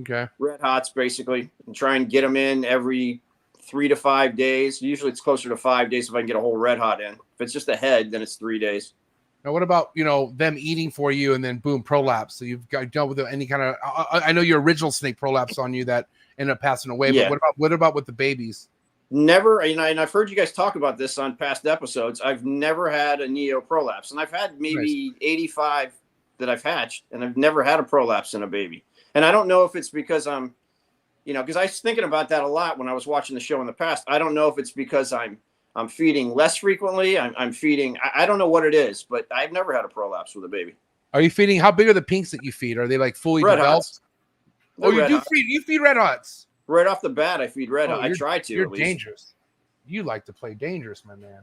Okay. Red hots, basically, and try and get them in every 3 to 5 days. Usually it's closer to 5 days if I can get a whole red hot in. If it's just a head, then it's 3 days. Now, what about, you know, them eating for you and then boom, prolapse? So you've got dealt with any kind of, I know your original snake prolapse on you that ended up passing away, Yeah. but what about with the babies? Never, you know, and I've heard you guys talk about this on past episodes. I've never had a neo prolapse, and I've had maybe 85 that I've hatched, and I've never had a prolapse in a baby. And I don't know if it's because I'm, you know, because I was thinking about that a lot when I was watching the show in the past. I don't know if it's because I'm feeding less frequently. I'm feeding. I don't know what it is, but I've never had a prolapse with a baby. Are you feeding? How big are the pinks that you feed? Are they like fully Red developed? hots. Oh, They're red hot. you feed red hots. Right off the bat, I feed red Oh, hot. I try to. You're at least. dangerous. You like to play dangerous, my man.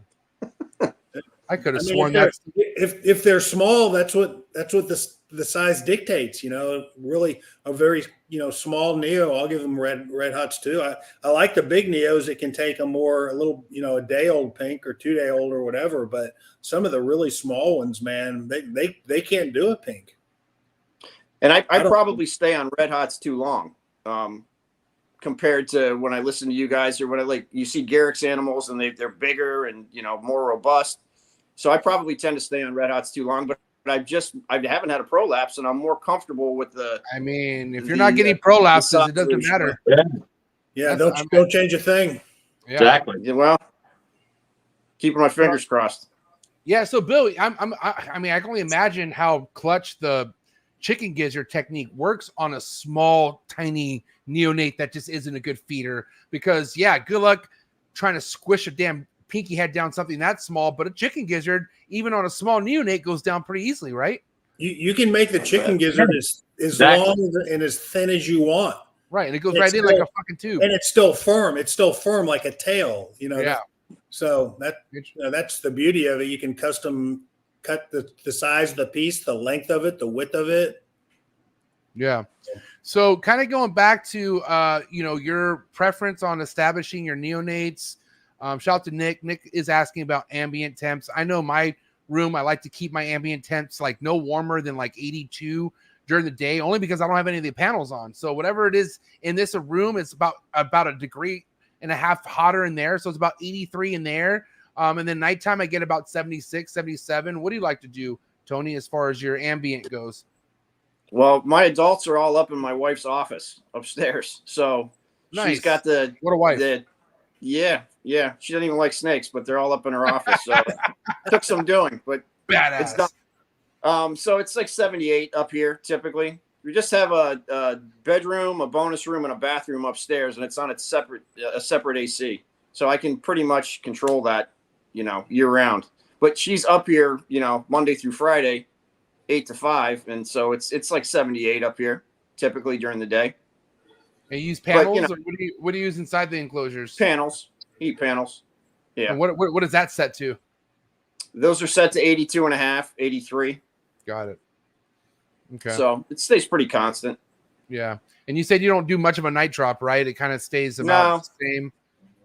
I could have I mean, sworn that. if they're small, that's what the size dictates. You know, really a very, you know, small neo, I'll give them red hots too. I like the big neos that can take a little, you know, a day old pink or 2 day old or whatever. But some of the really small ones, man, they can't do a pink. And I probably stay on red hots too long, compared to when I listen to you guys, or when you see Garrick's animals and they're bigger and, you know, more robust. So I probably tend to stay on red hots too long, but I haven't had a prolapse, and I'm more comfortable with the. I mean, if you're not getting prolapses, it doesn't matter. Yeah, don't change a thing. Yeah. Exactly. Yeah, well, keeping my fingers crossed. Yeah. So, Bill, I mean, I can only imagine how clutch the chicken gizzard technique works on a small, tiny neonate that just isn't a good feeder. Because, yeah, good luck trying to squish a damn pinky head down something that small, but a chicken gizzard, even on a small neonate, goes down pretty easily, right? You can make the chicken gizzard as long and as thin as you want. Right, and it goes right in like a fucking tube. And it's still firm. It's still firm like a tail, you know. Yeah. So that's the beauty of it. You can custom cut the size of the piece, the length of it, the width of it. Yeah. So kind of going back to you know, your preference on establishing your neonates. Shout out to Nick. Nick is asking about ambient temps. I know my room, I like to keep my ambient temps like no warmer than like 82 during the day, only because I don't have any of the panels on. So whatever it is in this room, it's about 1.5 degrees hotter in there. So it's about 83 in there. And then nighttime, I get about 76, 77. What do you like to do, Tony, as far as your ambient goes? Well, my adults are all up in my wife's office upstairs. So Nice. she's got What a wife. Yeah. She doesn't even like snakes, but they're all up in her office. So took some doing, but Badass. it's done. So it's like 78 up here typically. We just have a bedroom, a bonus room, and a bathroom upstairs, and it's on a separate AC. So I can pretty much control that, year round. But she's up here, Monday through Friday, 8 to 5, and so it's like 78 up here typically during the day. And you use panels, But, or what do you use inside the enclosures? Panels, heat panels. Yeah. And what is that set to? Those are set to 82 and a half, 83. Got it. Okay. So it stays pretty constant. Yeah. And you said you don't do much of a night drop, right? It kind of stays about the same.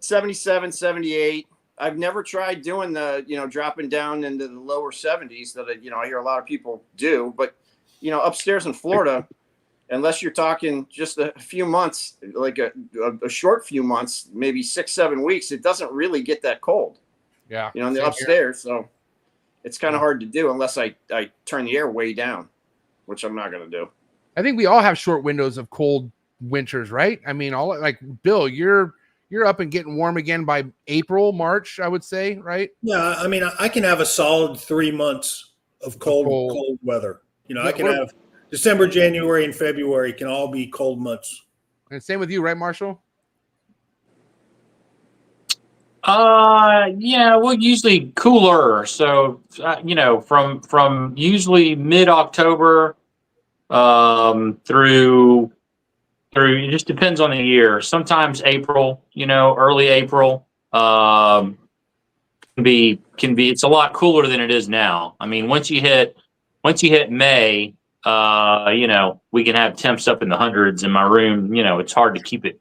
77, 78. I've never tried doing the, dropping down into the lower 70s that, I hear a lot of people do. But, upstairs in Florida, unless you're talking just a few months, like a short few months, maybe 6-7 weeks, it doesn't really get that cold. Yeah. In the upstairs. So it's kind of hard to do unless I turn the air way down, which I'm not going to do. I think we all have short windows of cold winters, right? I mean, Bill, you're up and getting warm again by April, March, I would say, right? Yeah, I mean, I can have a solid 3 months of cold weather. I can have December, January, and February can all be cold months. And same with you, right, Marshall? Yeah, well, usually cooler. So, from usually mid-October through it just depends on the year. Sometimes April, early April, can be it's a lot cooler than it is now. I mean, once you hit May, we can have temps up in the hundreds in my room. It's hard to keep it.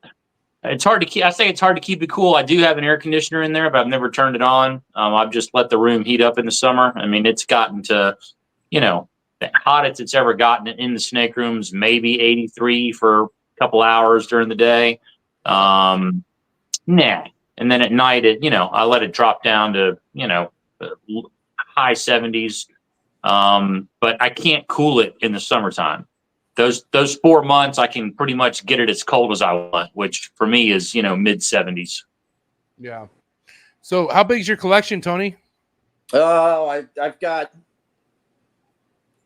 I say it's hard to keep it cool. I do have an air conditioner in there, but I've never turned it on. I've just let the room heat up in the summer. I mean, it's gotten to, the hottest it's ever gotten in the snake rooms, maybe 83 for couple hours during the day. And then at night I let it drop down to high 70s, but I can't cool it in the summertime. Those 4 months I can pretty much get it as cold as I want, which for me is mid 70s. Yeah. So how big is your collection, Tony? Oh, I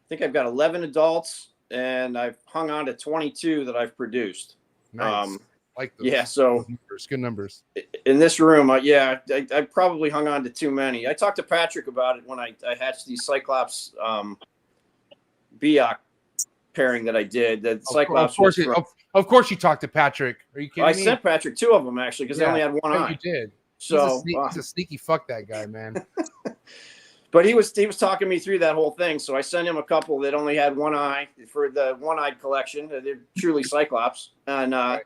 think I've got 11 adults, and I've hung on to 22 that I've produced. Nice. Like those. Yeah, so good numbers. In this room, I probably hung on to too many. I talked to Patrick about it when I hatched these Cyclops Biak pairing that I did. That Cyclops. Of course, you talked to Patrick. Are you kidding me? I sent Patrick 2 of them actually because they only had one eye. You did. So he's a sneaky fuck, that guy, man. But he was talking me through that whole thing. So I sent him a couple that only had one eye for the one-eyed collection. They're truly Cyclops. And so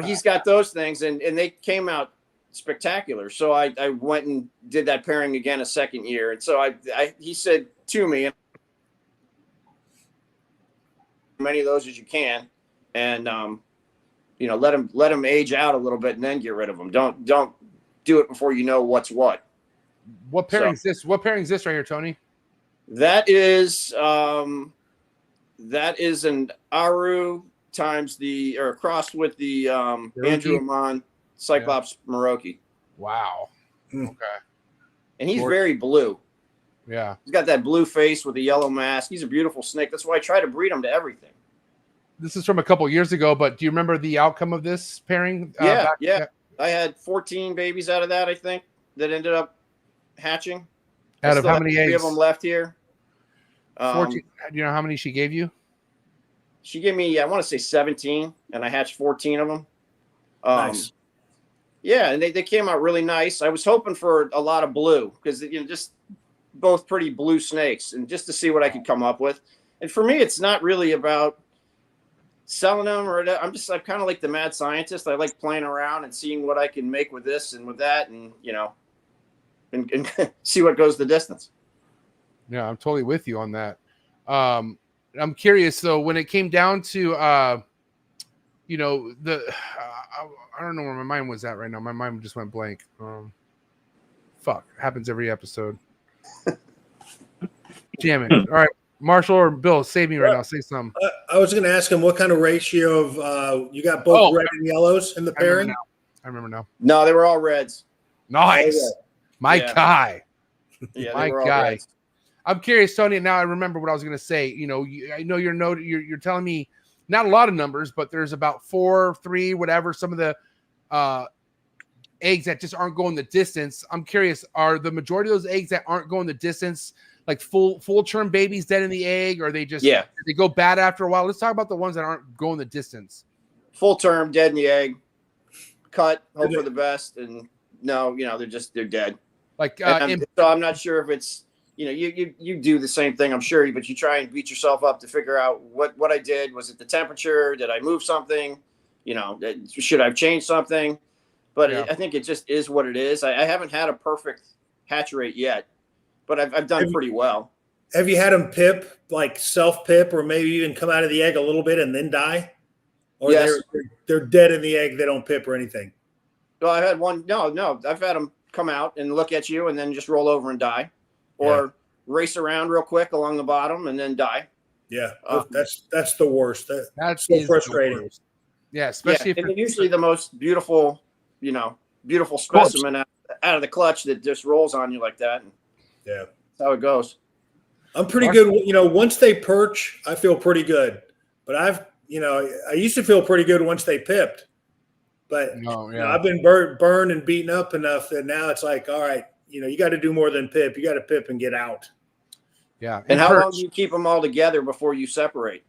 he's got those things, and they came out spectacular. So I went and did that pairing again a second year. And so he said to me, many of those as you can, and let them age out a little bit and then get rid of them. Don't do it before you know what's what. What pairing's this? What pairing's this right here, Tony? That is an Aru times crossed with the Andrew Amon Cyclops Maulorico. Wow. Okay. And he's very blue. Yeah. He's got that blue face with a yellow mask. He's a beautiful snake. That's why I try to breed him to everything. This is from a couple years ago, but do you remember the outcome of this pairing? Yeah. I had 14 babies out of that, I think, that ended up hatching. Out of how many eggs? 3 of them left here. 14. Do you know how many she gave you? She gave me, I want to say 17, and I hatched 14 of them. Nice. Yeah, and they came out really nice. I was hoping for a lot of blue because just both pretty blue snakes, and just to see what I could come up with. And for me, it's not really about selling them, or I'm kind of like the mad scientist. I like playing around and seeing what I can make with this and with that, and and see what goes the distance. Yeah, I'm totally with you on that. I'm curious though, when it came down to I don't know where my mind was at right now. My mind just went blank. Fuck, happens every episode. Damn it. All right. Marshall or Bill, save me right now. Say something. I was going to ask him what kind of ratio of you got both red and yellows in the pairing. I remember now. No, they were all reds. Nice. My guy. Yeah, My they were all guy. reds. I'm curious, Tony. Now I remember what I was going to say. You know, I know you're telling me not a lot of numbers, but there's about 4, 3, whatever. Some of the eggs that just aren't going the distance. I'm curious, are the majority of those eggs that aren't going the distance like full term babies dead in the egg, or they just they go bad after a while? Let's talk about the ones that aren't going the distance. Full term, dead in the egg, cut, hope for the best, and no, they're dead. Like so I'm not sure if it's you do the same thing, I'm sure, but you try and beat yourself up to figure out what I did. Was it the temperature? Did I move something? Should I have changed something? But I think it just is what it is. I haven't had a perfect hatch rate yet, but I've done pretty well. Have you had them pip, like self-pip, or maybe even come out of the egg a little bit and then die? Or they're dead in the egg, they don't pip or anything? Well, I had one. No. I've had them come out and look at you and then just roll over and die. Or race around real quick along the bottom and then die. Yeah, that's the worst. That's so frustrating. Yeah, especially if and usually the most beautiful specimen out of the clutch that just rolls on you like that. Yeah, that's how it goes. I'm pretty good. Once they perch, I feel pretty good. But I used to feel pretty good once they pipped. But I've been burned and beaten up enough that now it's like, all right, you got to do more than pip. You got to pip and get out. Yeah. And how long do you keep them all together before you separate?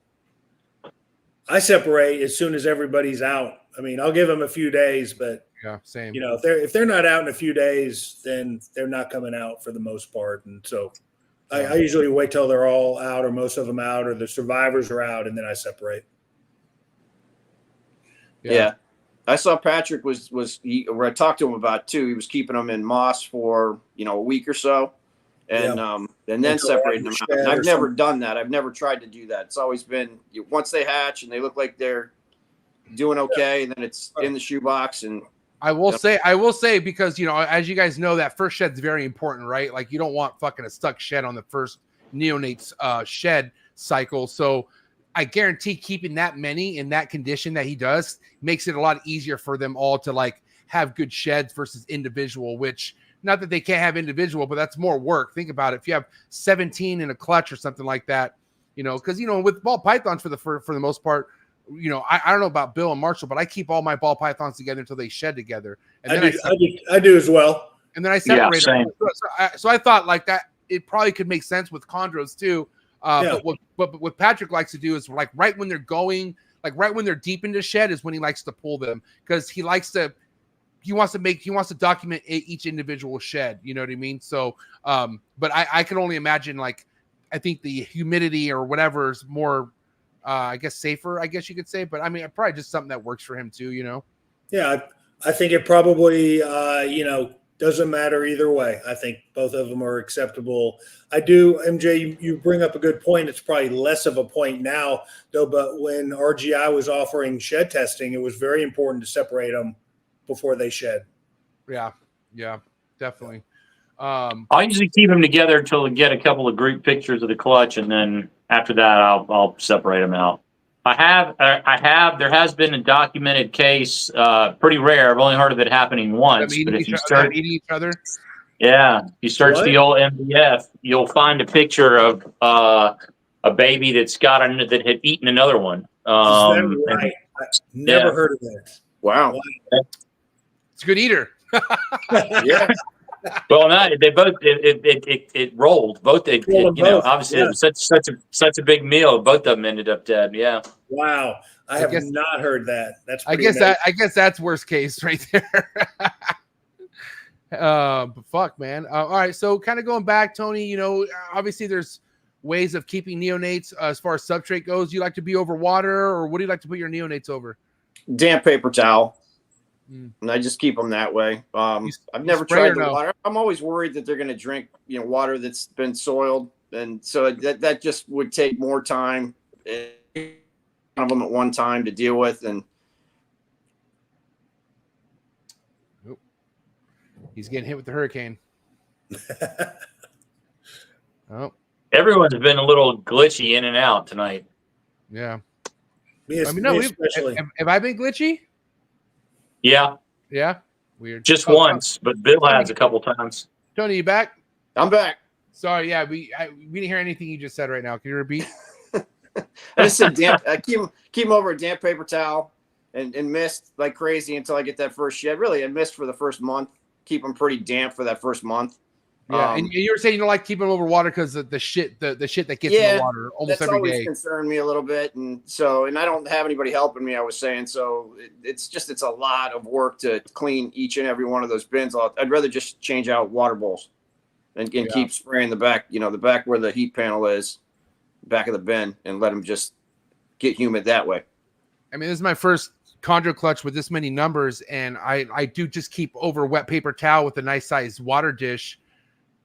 I separate as soon as everybody's out. I mean, I'll give them a few days, but same. If they're not out in a few days, then they're not coming out for the most part. And so I usually wait till they're all out, or most of them out, or the survivors are out, and then I separate. Yeah. I saw Patrick where I talked to him about too. He was keeping them in moss for a week or so, and then separating them out. And I've never done that. I've never tried to do that. It's always been once they hatch and they look like they're doing okay, and then it's in the shoebox. And I will say because as you guys know, that first shed's very important, right? Like you don't want fucking a stuck shed on the first neonate's shed cycle. So I guarantee keeping that many in that condition that he does makes it a lot easier for them all to like have good sheds versus individual, which not that they can't have individual, but that's more work. Think about it. If you have 17 in a clutch or something like that, because, with ball pythons for the most part, I don't know about Bill and Marshall, but I keep all my ball pythons together until they shed together. And then I do as well. And then I separate them. So I thought like that, it probably could make sense with chondros too. But what Patrick likes to do is like right when they're going, like right when they're deep into shed is when he likes to pull them, because he wants to document each individual shed. You know what I mean? So, but I can only imagine, like, I think the humidity or whatever is more, I guess safer, I guess you could say, but I mean, probably just something that works for him too, Yeah. I think it probably, doesn't matter either way. I think both of them are acceptable. I do, MJ, you bring up a good point. It's probably less of a point now, though, but when RGI was offering shed testing, it was very important to separate them before they shed. Yeah, definitely. I usually keep them together until we get a couple of group pictures of the clutch, and then after that, I'll separate them out. There has been a documented case, pretty rare. I've only heard of it happening once. But if you start eating each other, if you search the old MDF, you'll find a picture of a baby that had eaten another one. Is that right? I've never heard of that. Wow. It's a good eater. Yeah. Well, no, they both it rolled. Obviously it was such a big meal. Both of them ended up dead. Yeah. Wow, I have not heard that. That's I guess that's worst case right there. But fuck, man. All right, so kind of going back, Tony. Obviously there's ways of keeping neonates as far as substrate goes. Do you like to be over water, or what do you like to put your neonates over? Damp paper towel. And I just keep them that way. I've never tried the water. I'm always worried that they're going to drink, water that's been soiled, and so that just would take more time, of them at one time to deal with. And he's getting hit with the hurricane. Oh, Everyone's been a little glitchy in and out tonight. Yeah. Me, I mean, no, especially. have I been glitchy? Yeah, Yeah. Weird. just Oh, once, but Bill has a couple times. Tony, you back? I'm back. Sorry, yeah, we didn't hear anything you just said right now. Can you repeat? I just said keep him over a damp paper towel and mist like crazy until I get that first shed. Really, I mist for the first month. Keep them pretty damp for that first month. Yeah, and you were saying you don't like keeping them over water because the shit that gets in the water almost that's every always day. concerned me a little bit, and I don't have anybody helping me. I was saying, so it's a lot of work to clean each and every one of those bins. I'd rather just change out water bowls and keep spraying the back, the back where the heat panel is, back of the bin, and let them just get humid that way. I mean, this is my first chondro clutch with this many numbers, and I do just keep over wet paper towel with a nice sized water dish.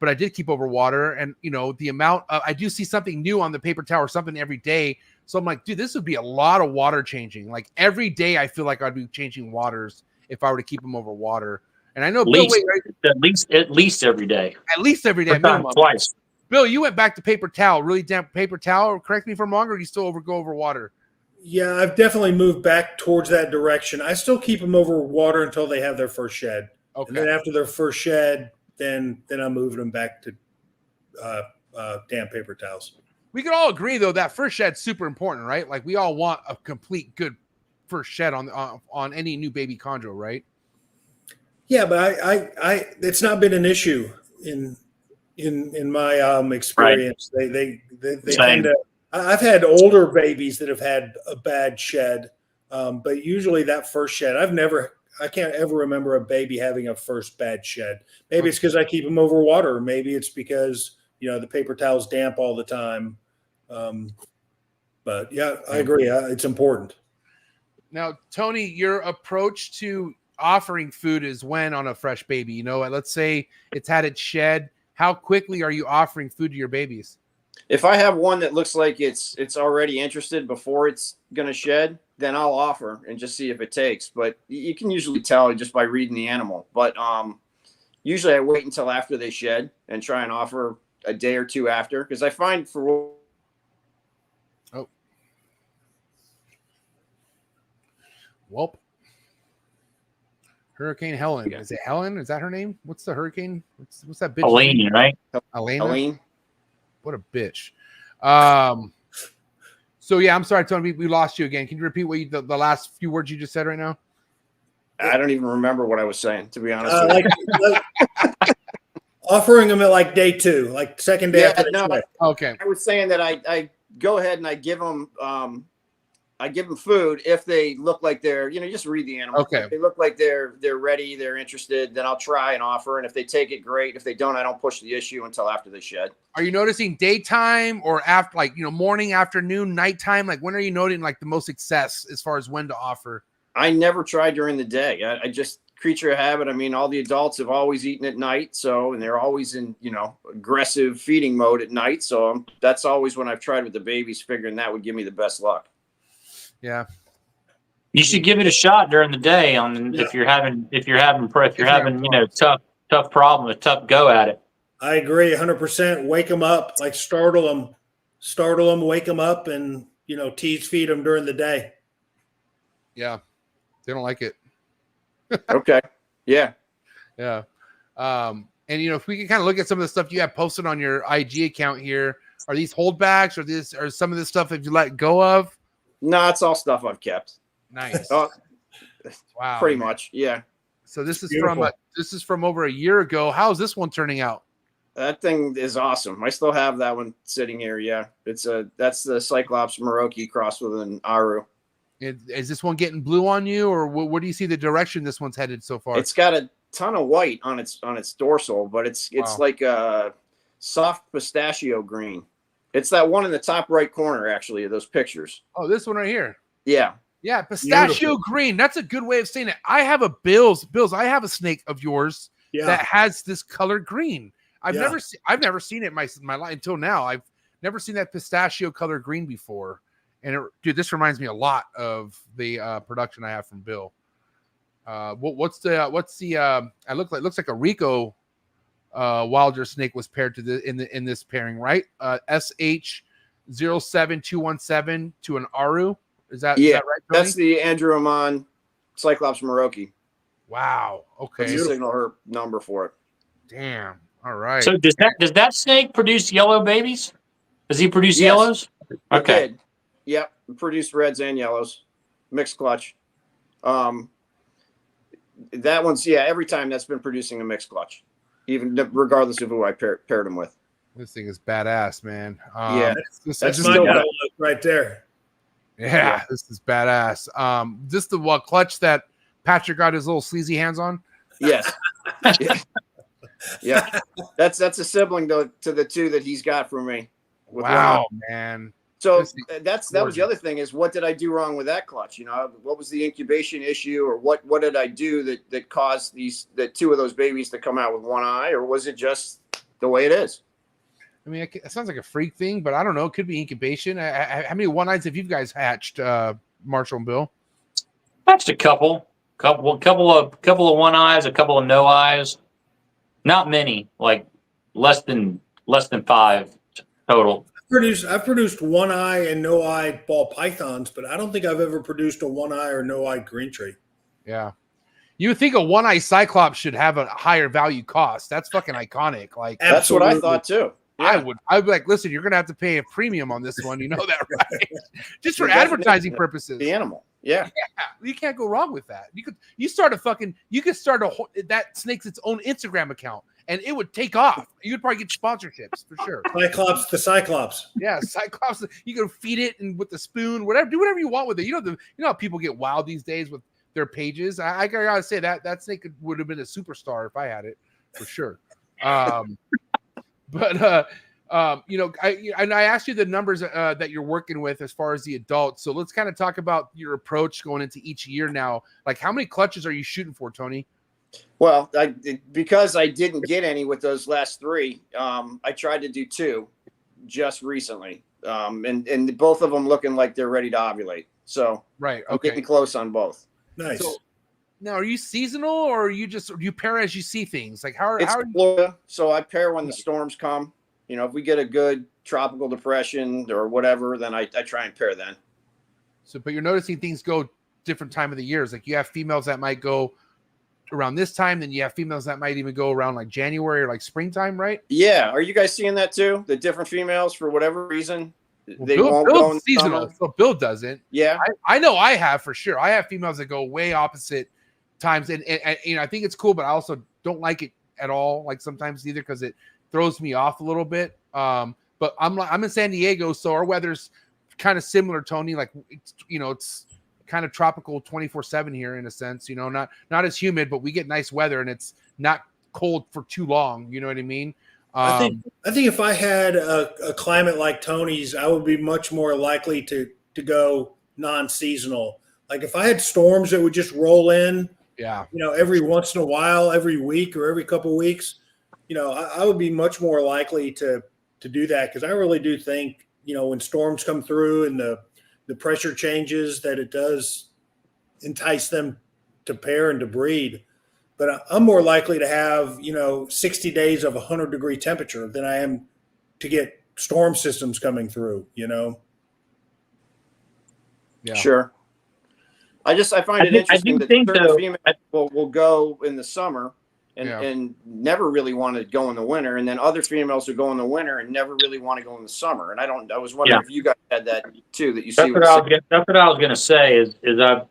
But I did keep over water, and the amount I do see something new on the paper towel or something every day. So I'm like, dude, this would be a lot of water changing. Like every day, I feel like I'd be changing waters if I were to keep them over water. And I know Bill, at least every day. At least every day, minimum. Twice. Bill, you went back to paper towel, really damp paper towel. Correct me if I'm wrong, or you still go over water? Yeah, I've definitely moved back towards that direction. I still keep them over water until they have their first shed. Okay. And then after their first shed, then I'm moving them back to damp paper towels. We can all agree, though, that first shed's super important, right? Like we all want a complete good first shed on any new baby chondro, right? Yeah, but I it's not been an issue in my experience. Right. They tend to. I've had older babies that have had a bad shed, but usually that first shed, I can't ever remember a baby having a first bad shed. Maybe it's because I keep them over water. Maybe it's because the paper towel's damp all the time. But yeah, I agree. It's important. Now, Tony, your approach to offering food is when on a fresh baby. Let's say it's had its shed. How quickly are you offering food to your babies? If I have one that looks like it's already interested before it's going to shed, then I'll offer and just see if it takes. But you can usually tell just by reading the animal. But usually I wait until after they shed and try and offer a day or two after, because I find Hurricane Helen. Is it Helen? Is that her name? What's the hurricane? What's that bitch? Elaine, right? Elaine. What a bitch. So yeah, I'm sorry, Tony. We lost you again. Can you repeat what the last few words you just said right now? I don't even remember what I was saying, to be honest with you. Like offering them at like day 2, like second day after they shed. Okay. I was saying that I go ahead and I give them food if they look like they're, just read the animal. Okay. If they look like they're ready, they're interested, then I'll try and offer. And if they take it, great. If they don't, I don't push the issue until after they shed. Are you noticing daytime or after, like, morning, afternoon, nighttime? Like, when are you noting like the most success as far as when to offer? I never try during the day. I just creature of habit. I mean, all the adults have always eaten at night. And they're always in, aggressive feeding mode at night. So that's always when I've tried with the babies, figuring that would give me the best luck. Yeah. You should give it a shot during the day if you're having tough problem, a tough go at it. I agree 100%. Wake them up, like startle them, wake them up, and tease feed them during the day. Yeah, they don't like it. Okay. Yeah. Yeah. And if we can kind of look at some of the stuff you have posted on your IG account here, are these holdbacks or some of this stuff that you let go of? No, it's all stuff I've kept. Nice. Wow. Pretty much. Yeah. So this is from over a year ago. How's this one turning out? That thing is awesome. I still have that one sitting here. Yeah. That's the Cyclops Maulorico crossed with an Aru. Is this one getting blue on you, or what do you see the direction this one's headed so far? It's got a ton of white on its dorsal, but it's like a soft pistachio green. It's that one in the top right corner, actually, of those pictures. Oh, this one right here. Yeah. Yeah, pistachio green. That's a good way of saying it. I have a Bills, I have a snake of yours that has this color green. I've never seen it in my life until now. I've never seen that pistachio color green before. And dude, this reminds me a lot of the production I have from Bill. It looks like a Rico Wilder snake was paired to in this pairing, right? SH07217 to an Aru. Is that right, Tony? That's the Andrew Amon Cyclops Maroki. Wow. Okay. That's the signal her number for it. Damn. All right. So does that snake produce yellow babies? Does he produce Yes. yellows? It Okay. did. Yep. Produced reds and yellows. Mixed clutch. That one's, every time that's been producing a mixed clutch, even regardless of who I paired him with. This thing is badass, man. That's That's still my got- look right there. Yeah, this is badass. This the clutch that Patrick got his little sleazy hands on? Yes. Yeah. That's a sibling to the two that he's got from me. with Wow, one. Man. So This is that was the other thing is, what did I do wrong with that clutch? What was the incubation issue, or what did I do that caused the two of those babies to come out with one eye, or was it just the way it is? I mean, it sounds like a freak thing, but I don't know. It could be incubation. How many one eyes have you guys hatched, Marshall and Bill? Hatched a couple of one eyes, a couple of no eyes. Not many, like less than 5 total. I've produced one eye and no eye ball pythons, but I don't think I've ever produced a one eye or no eye green tree. Yeah. You would think a one eye cyclops should have a higher value cost. That's fucking iconic. Like That's what I Absolutely. thought too. I'd be like, listen, you're gonna have to pay a premium on this one. You know that, right? Just for You're definitely- advertising purposes. The animal. Yeah. Yeah, you can't go wrong with that. You could start that snake's its own Instagram account, and it would take off. You would probably get sponsorships for sure. The Cyclops. Yeah, Cyclops. You can feed it and with the spoon, whatever. Do whatever you want with it. You know how people get wild these days with their pages. I gotta say that snake would have been a superstar if I had it for sure. I asked you the numbers that you're working with as far as the adults. So let's kind of talk about your approach going into each year now. Like, how many clutches are you shooting for, Tony? Well, because I didn't get any with those last 3, I tried to do 2 just recently, and both of them looking like they're ready to ovulate. So Right. I'm Okay. getting close on both. Nice. So now, are you seasonal, or do you pair as you see things? Like how It's are you? Florida, so I pair when the storms come. If we get a good tropical depression or whatever, then I try and pair then. So, but you're noticing things go different time of the years. Like you have females that might go around this time, then you have females that might even go around like January or like springtime, right? Yeah. Are you guys seeing that too? The different females, for whatever reason, they Bill, won't Bill's go in the seasonal, summer? so Bill doesn't. Yeah. I know I have for sure. I have females that go way opposite times, and I think it's cool, but I also don't like it at all. Like sometimes either because it throws me off a little bit. But I'm in San Diego, so our weather's kind of similar, Tony. Like it's kind of tropical 24/7 here in a sense. Not as humid, but we get nice weather, and it's not cold for too long. You know what I mean? I think if I had a climate like Tony's, I would be much more likely to go non-seasonal. Like if I had storms that would just roll in, yeah. Every once in a while, every week or every couple of weeks, I would be much more likely to do that, because I really do think, when storms come through and the pressure changes, that it does entice them to pair and to breed. But I'm more likely to have, 60 days of 100-degree temperature than I am to get storm systems coming through, Yeah. Sure. I find it interesting that certain females will go in the summer and never really want to go in the winter, and then other females who go in the winter and never really want to go in the summer. And I was wondering if you guys had that too, that you see. That's what I was gonna say is I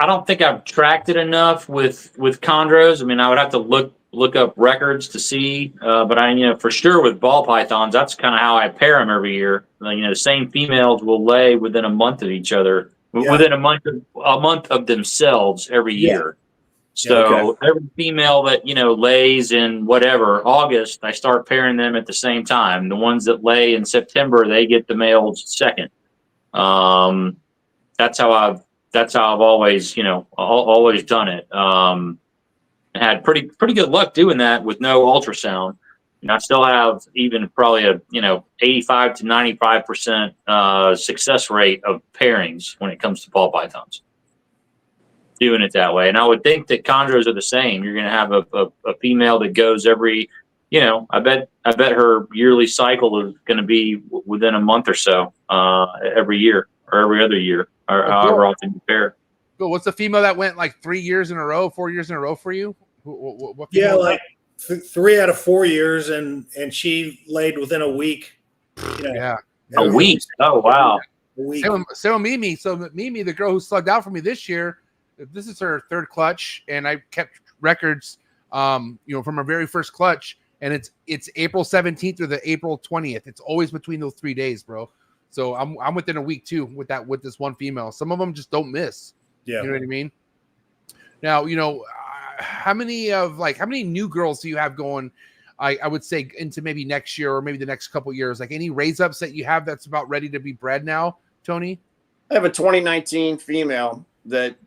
don't think I've tracked it enough with chondros. I mean, I would have to look up records to see, but for sure with ball pythons, that's kind of how I pair them every year. The same females will lay within a month of each other, within a month of themselves every year. So every female that lays in whatever August, I start pairing them at the same time. The ones that lay in September, they get the males second. That's how I've always always done it. And had pretty good luck doing that with no ultrasound. And I still have even probably a 85 to 95% success rate of pairings when it comes to ball pythons. doing it that way. And I would think that chondros are the same. You're going to have a female that goes every, I bet her yearly cycle is going to be within a month or so, every year or every other year, or however often you pair. Cool. What's the female that went like 3 years in a row, 4 years in a row for you? What Yeah, like 3 out of 4 years, and she laid within a week. Yeah. A week. Oh, wow. A week. Same with Mimi. So Mimi, the girl who slugged out for me this year, this is her third clutch, and I kept records, from her very first clutch, and it's April 17th or the April 20th. It's always between those 3 days, bro. So I'm within a week too with this one female. Some of them just don't miss. Yeah. You know what I mean? Now, how many new girls do you have going? I would say into maybe next year or maybe the next couple years, like any raise ups that you have that's about ready to be bred now, Tony? I have a 2019 female that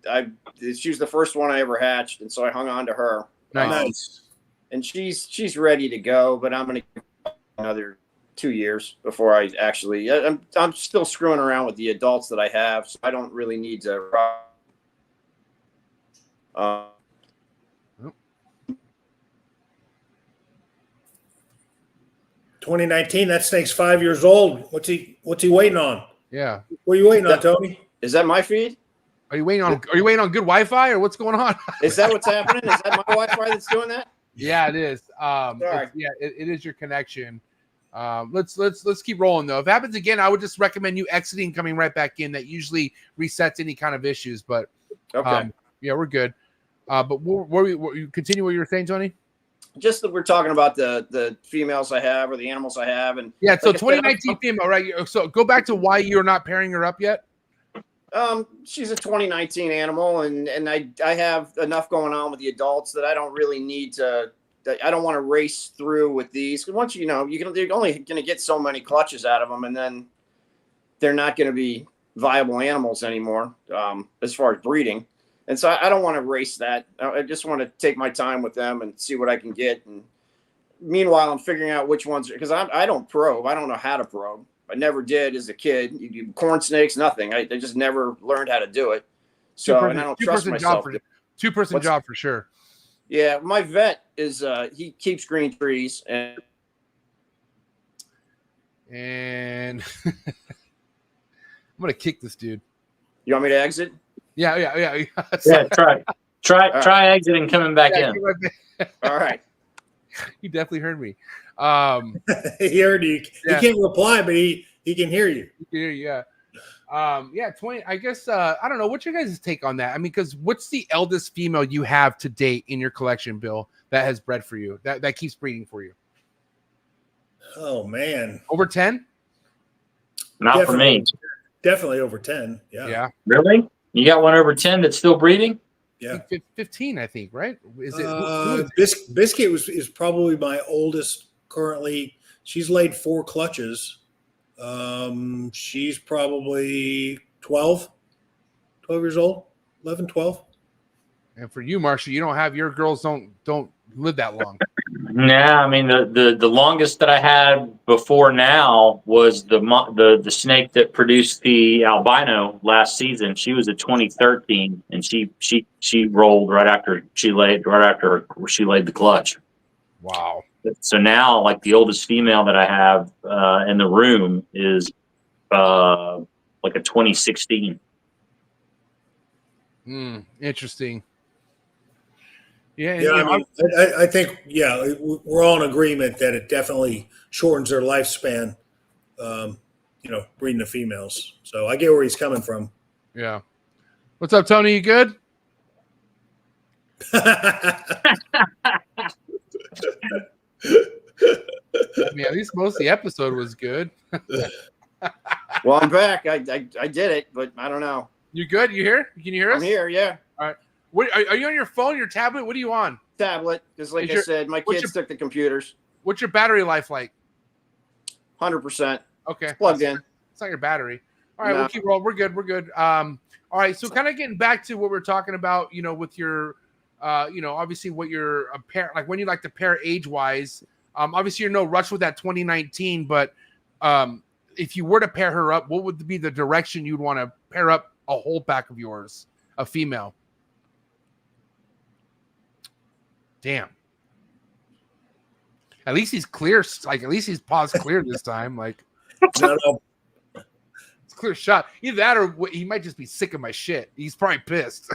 she was the first one I ever hatched, and so I hung on to her. Nice. And she's ready to go, but I'm going to give another 2 years before I actually. I'm still screwing around with the adults that I have, so I don't really need to. 2019. That snake's 5 years old. What's he waiting on? Yeah. What are you waiting on, Tony? Is that my feed? Are you waiting on good Wi-Fi or what's going on? Is that what's happening? Is that my Wi-Fi that's doing that? Yeah, it is. It is your connection. Let's keep rolling though. If it happens again, I would just recommend you exiting, coming right back in. That usually resets any kind of issues. But okay, yeah, we're good. But you continue what you were saying, Tony? Just that we're talking about the females I have or the animals I have, and yeah. So 2019 female, right? So go back to why you're not pairing her up yet. She's a 2019 animal, and I have enough going on with the adults that I don't really need to. I don't want to race through with these. Once you're only going to get so many clutches out of them, and then they're not going to be viable animals anymore as far as breeding. And so I don't want to race that. I just want to take my time with them and see what I can get. And meanwhile, I'm figuring out which ones, because I don't probe. I don't know how to probe. I never did as a kid. Corn snakes, nothing. I just never learned how to do it. So and I don't trust myself. Two-person job for sure. Yeah, my vet is he keeps green trees and I'm gonna kick this dude. You want me to exit? Yeah. Try exiting, coming back in. All right. You definitely heard me. He heard you. He can't reply, but he can hear you. Yeah. 20. I guess I don't know. What's your guys' take on that? I mean, because what's the eldest female you have to date in your collection, Bill, that has bred for you, that keeps breeding for you? Oh man, over 10? Not for me. Definitely over 10. Yeah. Really? You got one over 10 that's still breeding? Yeah. 15, I think, right? Is it Biscuit is probably my oldest currently. She's laid 4 clutches. She's probably 12 years old, 11, 12. And for you, Marshall, you don't have, your girls don't live that long. Nah, I mean the longest that I had before now was the snake that produced the albino last season. She was a 2013, and she rolled right after she laid the clutch. Wow. So now, like, the oldest female that I have in the room is like a 2016. Interesting. I think we're all in agreement that it definitely shortens their lifespan. Breeding the females. So I get where he's coming from. Yeah. What's up, Tony? You good? I mean, at least most of the episode was good. Well, I'm back. I did it, but I don't know. You good? You here? Can you hear us? I'm here. Yeah. All right. What are you on your phone, your tablet? What are you on? Tablet, because like I said, my kids took the computers. What's your battery life like? 100%. Okay. Plugged in. It's not your battery. All right, we'll keep rolling. We're good. All right, so kind of getting back to what we're talking about, with your, obviously what you're a pair, like when you like to pair age-wise. Obviously you're no rush with that 2019, but if you were to pair her up, what would be the direction you'd want to pair up a whole pack of yours, a female? Damn. At least he's clear. Like, at least he's paused clear this time. Like, No. it's a clear shot. Either that or he might just be sick of my shit. He's probably pissed.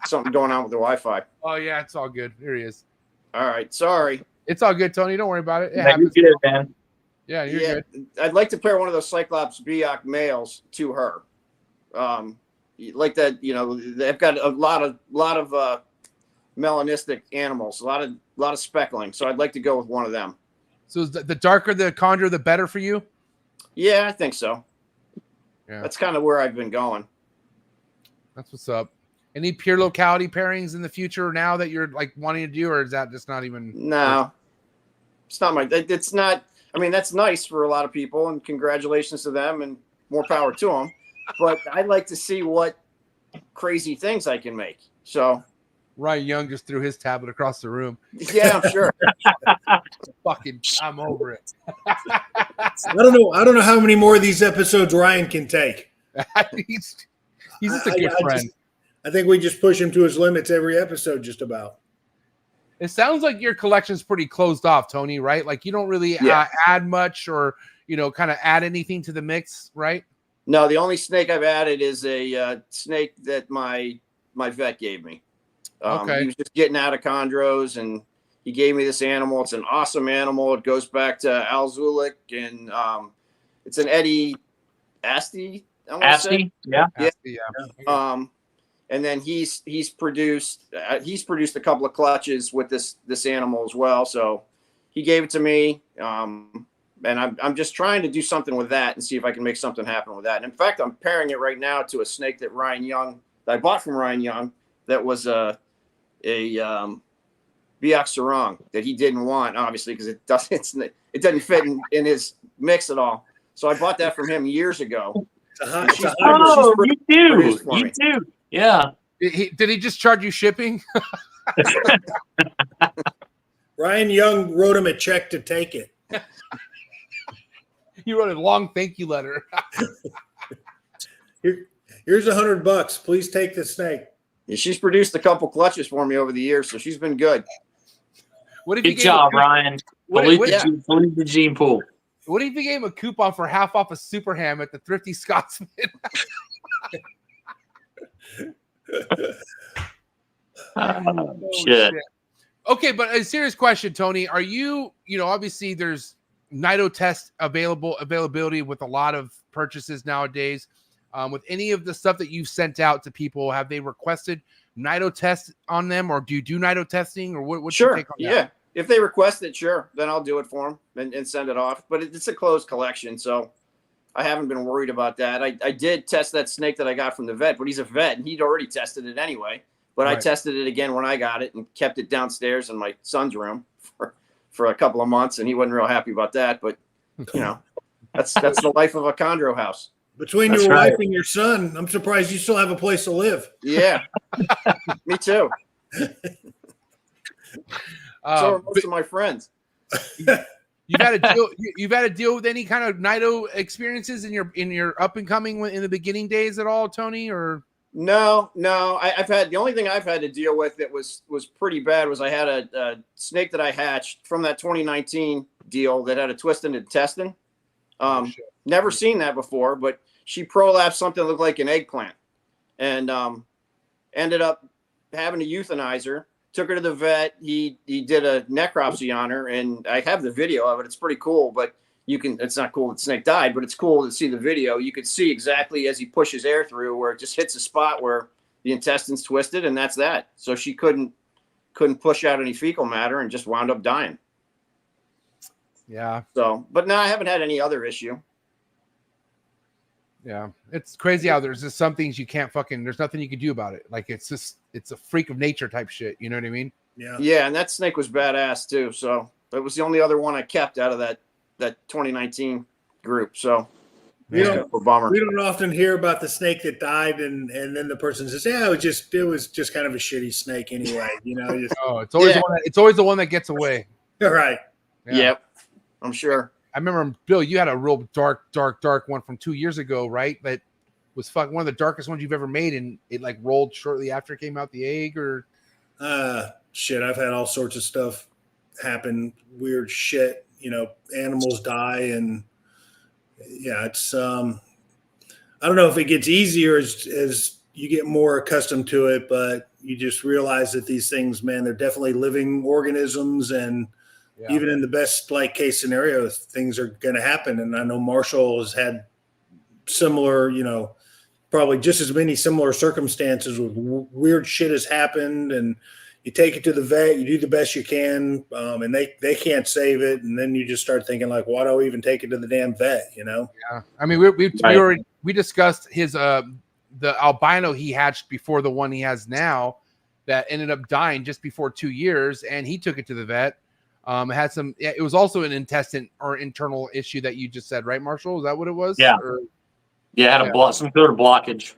Something going on with the Wi-Fi. Oh, yeah, it's all good. Here he is. All right, sorry. It's all good, Tony. Don't worry about it. It You're happens. good, man. Yeah, you're good. I'd like to pair one of those Cyclops Biak males to her. Like that, you know, they've got a lot of melanistic animals, a lot of speckling. So I'd like to go with one of them. So is the darker the chondro, the better for you? Yeah, I think so. Yeah. That's kind of where I've been going. That's what's up. Any pure locality pairings in the future now that you're like wanting to do, or is that just not even? No, it's not it's not. I mean, that's nice for a lot of people, and congratulations to them, and more power to them. But I'd like to see what crazy things I can make. So Ryan Young just threw his tablet across the room. yeah, I'm sure. Fucking, I'm over it. I don't know how many more of these episodes Ryan can take. he's just a good friend. I think we just push him to his limits every episode, just about. It sounds like your collection's pretty closed off, Tony, right? Like you don't really add much or, kind of add anything to the mix, right? No, the only snake I've added is a snake that my vet gave me. Okay. He was just getting out of chondros, and he gave me this animal. It's an awesome animal. It goes back to Al Zulik, and it's an Eddie Asti. Asti, yeah. Yeah. And then he's produced a couple of clutches with this animal as well. So he gave it to me, and I'm just trying to do something with that and see if I can make something happen with that. And in fact, I'm pairing it right now to a snake that I bought from Ryan Young. That was a Biak Sarong that he didn't want, obviously, because it doesn't fit in his mix at all. So I bought that from him years ago. Oh, you do. Yeah. Did he just charge you shipping? Ryan Young wrote him a check to take it. You wrote a long thank you letter. Here's $100. Please take the snake. Yeah, she's produced a couple clutches for me over the years, so she's been good. What if Good job, Ryan. Believe the gene pool. What if you gave him a coupon for half off a Super Ham at the Thrifty Scotsman? Shit. Okay, but a serious question, Tony. Are you, obviously there's Nido test availability with a lot of purchases nowadays. With any of the stuff that you've sent out to people, have they requested Nido tests on them, or do you do Nido testing, or what's your take on that? Yeah. If they request it, sure, then I'll do it for them and send it off. But it's a closed collection, so I haven't been worried about that. I did test that snake that I got from the vet, but he's a vet, and he'd already tested it anyway. But right. I tested it again when I got it and kept it downstairs in my son's room for a couple of months, and he wasn't real happy about that. But, that's the life of a chondro house. Between your wife and your son, I'm surprised you still have a place to live. Yeah, me too. So are most of my friends. You've had to deal with any kind of Nido experiences in your up and coming in the beginning days at all, Tony? Or no. I've had, the only thing I've had to deal with that was pretty bad was I had a snake that I hatched from that 2019 deal that had a twisted intestine. Never seen that before, but she prolapsed something that looked like an eggplant, and ended up having to euthanize her. Took her to the vet. He did a necropsy on her, and I have the video of it. It's pretty cool, but it's not cool that the snake died, but it's cool to see the video. You could see exactly as he pushes air through where it just hits a spot where the intestine's twisted, and that's that. So she couldn't push out any fecal matter and just wound up dying. Yeah. So, but no, I haven't had any other issue. Yeah. It's crazy how there's just some things you can't there's nothing you can do about it. Like it's a freak of nature type shit. You know what I mean? Yeah. Yeah. And that snake was badass too. So it was the only other one I kept out of that 2019 group. So we don't bummer. often hear about the snake that died and then the person says, yeah, it was just kind of a shitty snake anyway. It's always the one that gets away. All right. Yeah. Yep. I'm sure. I remember, Bill, you had a real dark one from 2 years ago, right? That was one of the darkest ones you've ever made, and it like rolled shortly after it came out the egg, or Shit, I've had all sorts of stuff happen, weird shit, animals die, and yeah, it's I don't know if it gets easier as you get more accustomed to it, but you just realize that these things, man, they're definitely living organisms, and even in the best case scenario, things are going to happen. And I know Marshall has had similar, probably just as many similar circumstances with weird shit has happened, and you take it to the vet, you do the best you can, and they can't save it, and then you just start thinking why do I even take it to the damn vet? Yeah, I mean we discussed his the albino he hatched before the one he has now that ended up dying just before 2 years, and he took it to the vet. It was also an intestine or internal issue that you just said, right, Marshall? Is that what it was? Yeah. Had some sort of blockage.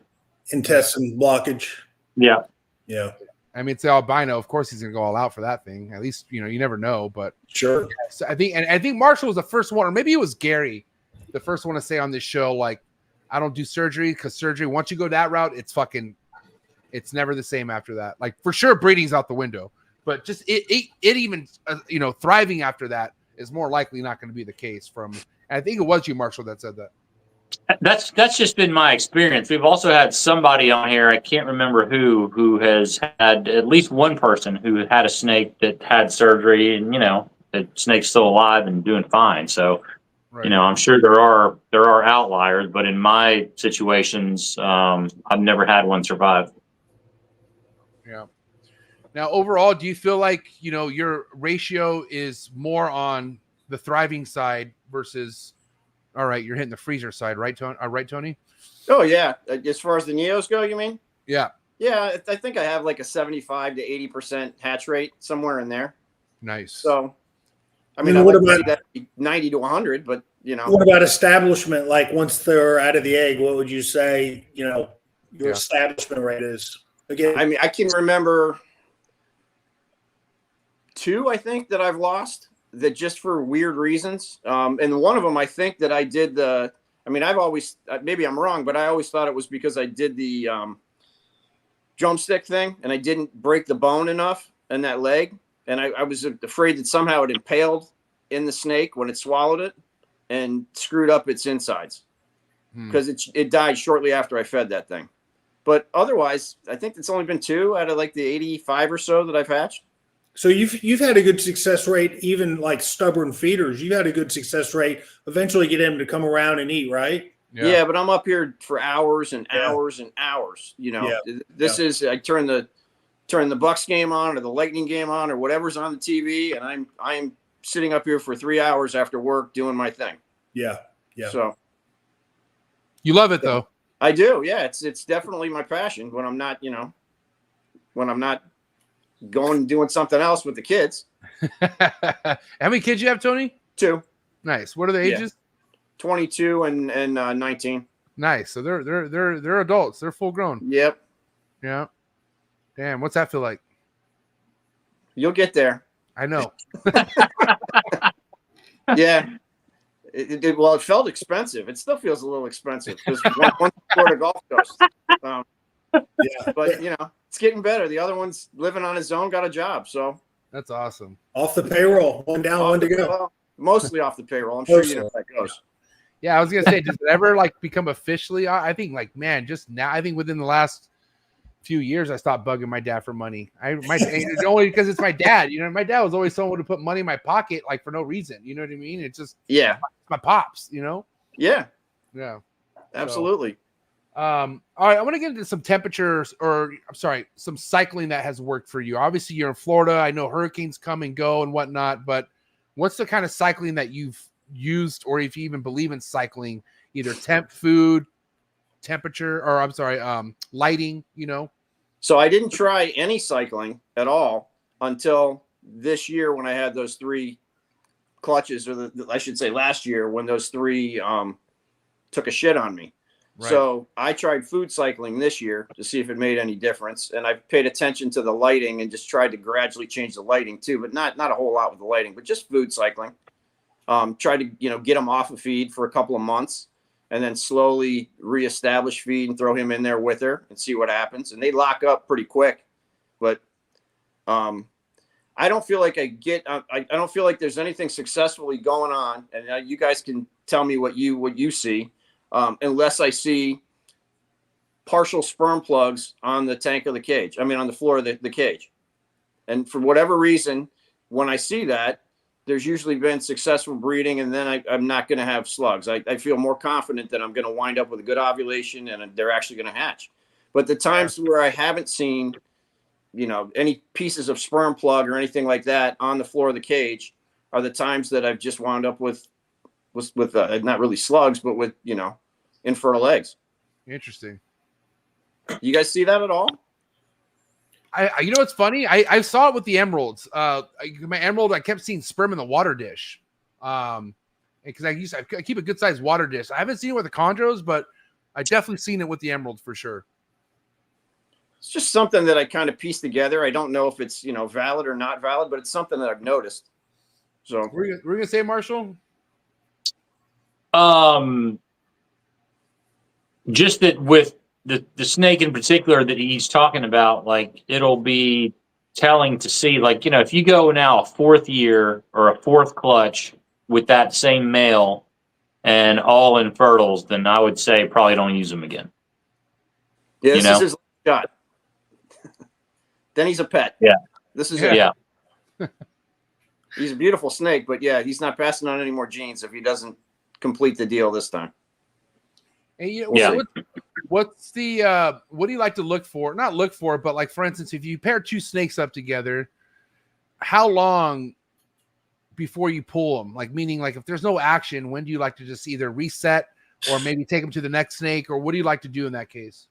Intestine blockage. Yeah. Yeah. I mean, it's the albino. Of course, he's gonna go all out for that thing. At least you never know. But sure. So I think Marshall was the first one, or maybe it was Gary, the first one to say on this show, I don't do surgery because surgery. Once you go that route, it's never the same after that. For sure, breeding's out the window. But just it even thriving after that is more likely not going to be the case. I think it was you, Marshall, that said that. That's just been my experience. We've also had somebody on here, I can't remember who has had at least one person who had a snake that had surgery, and the snake's still alive and doing fine. So, right. I'm sure there are outliers, but in my situations, I've never had one survive. Yeah. Now, overall, do you feel like, your ratio is more on the thriving side versus, all right, you're hitting the freezer side, right, Tony? Oh, yeah. As far as the Neos go, you mean? Yeah. Yeah, I think I have a 75 to 80% hatch rate, somewhere in there. Nice. So, I mean, what about that 90 to 100, but, What about establishment? Once they're out of the egg, what would you say, your establishment rate is? Again, I mean, I can remember 2, I think, that I've lost that just for weird reasons. And one of them, I think that I did I've always, maybe I'm wrong, but I always thought it was because I did the drumstick thing and I didn't break the bone enough in that leg. And I was afraid that somehow it impaled in the snake when it swallowed it and screwed up its insides because it died shortly after I fed that thing. But otherwise, I think it's only been 2 out of the 85 or so that I've hatched. So you've had a good success rate, even stubborn feeders. You've had a good success rate. Eventually, get him to come around and eat, right? Yeah, but I'm up here for hours and hours and hours. This is I turn the Bucks game on or the Lightning game on or whatever's on the TV, and I'm sitting up here for 3 hours after work doing my thing. Yeah. So you love it though. I do. Yeah, it's definitely my passion when I'm not going and doing something else with the kids. How many kids you have, Tony? 2. Nice. What are the ages? 22 and 19. Nice. So they're adults. They're full grown. Yep. Yeah. Damn. What's that feel like? You'll get there. I know. Yeah. It felt expensive. It still feels a little expensive because one Florida Gulf Coast. But it's getting better. The other one's living on his own, got a job. So that's awesome. Off the payroll, one down, one to go. Well, mostly off the payroll. I'm sure you know how that goes. Yeah, I was gonna say, does it ever become officially? I think man, just now. I think within the last few years, I stopped bugging my dad for money. It's only because it's my dad. My dad was always someone to put money in my pocket for no reason. You know what I mean? It's just my pops. Yeah. Yeah. Absolutely. All right, I want to get into some temperatures, some cycling that has worked for you. Obviously, you're in Florida. I know hurricanes come and go and whatnot, but what's the kind of cycling that you've used, or if you even believe in cycling, either food, temperature, or lighting, So I didn't try any cycling at all until this year when I had those 3 clutches, or I should say last year when those 3 took a shit on me. Right. So I tried food cycling this year to see if it made any difference. And I've paid attention to the lighting and just tried to gradually change the lighting too, but not a whole lot with the lighting, but just food cycling. Tried to, get him off of feed for a couple of months and then slowly reestablish feed and throw him in there with her and see what happens. And they lock up pretty quick, but I don't feel like I don't feel like there's anything successfully going on, and you guys can tell me what you see, unless I see partial sperm plugs on the tank of the cage. I mean, on the floor of the cage. And for whatever reason, when I see that, there's usually been successful breeding, and then I'm not going to have slugs. I feel more confident that I'm going to wind up with a good ovulation and they're actually going to hatch. But the times where I haven't seen, any pieces of sperm plug or anything like that on the floor of the cage are the times that I've just wound up with not really slugs, but with, infertile eggs. Interesting. You guys see that at all? You know what's funny? I saw it with the emeralds. My emerald, I kept seeing sperm in the water dish. Because I keep a good sized water dish. I haven't seen it with the chondros, but I definitely seen it with the emerald for sure. It's just something that I kind of pieced together. I don't know if it's valid or not valid, but it's something that I've noticed. So we're gonna say, Marshall. Just that with the snake in particular that he's talking about, like it'll be telling to see, like, if you go now a 4th year or a 4th clutch with that same male and all infertiles, then I would say probably don't use them again. Yeah, this is his shot. Then he's a pet. Yeah. This is it. Yeah. He's a beautiful snake, but yeah, he's not passing on any more genes if he doesn't complete the deal this time. And yeah. So what's the what do you like to look for? Not look for, but like for instance, if you pair 2 snakes up together, how long before you pull them? Like meaning, like if there's no action, when do you like to just either reset or maybe take them to the next snake, or what do you like to do in that case?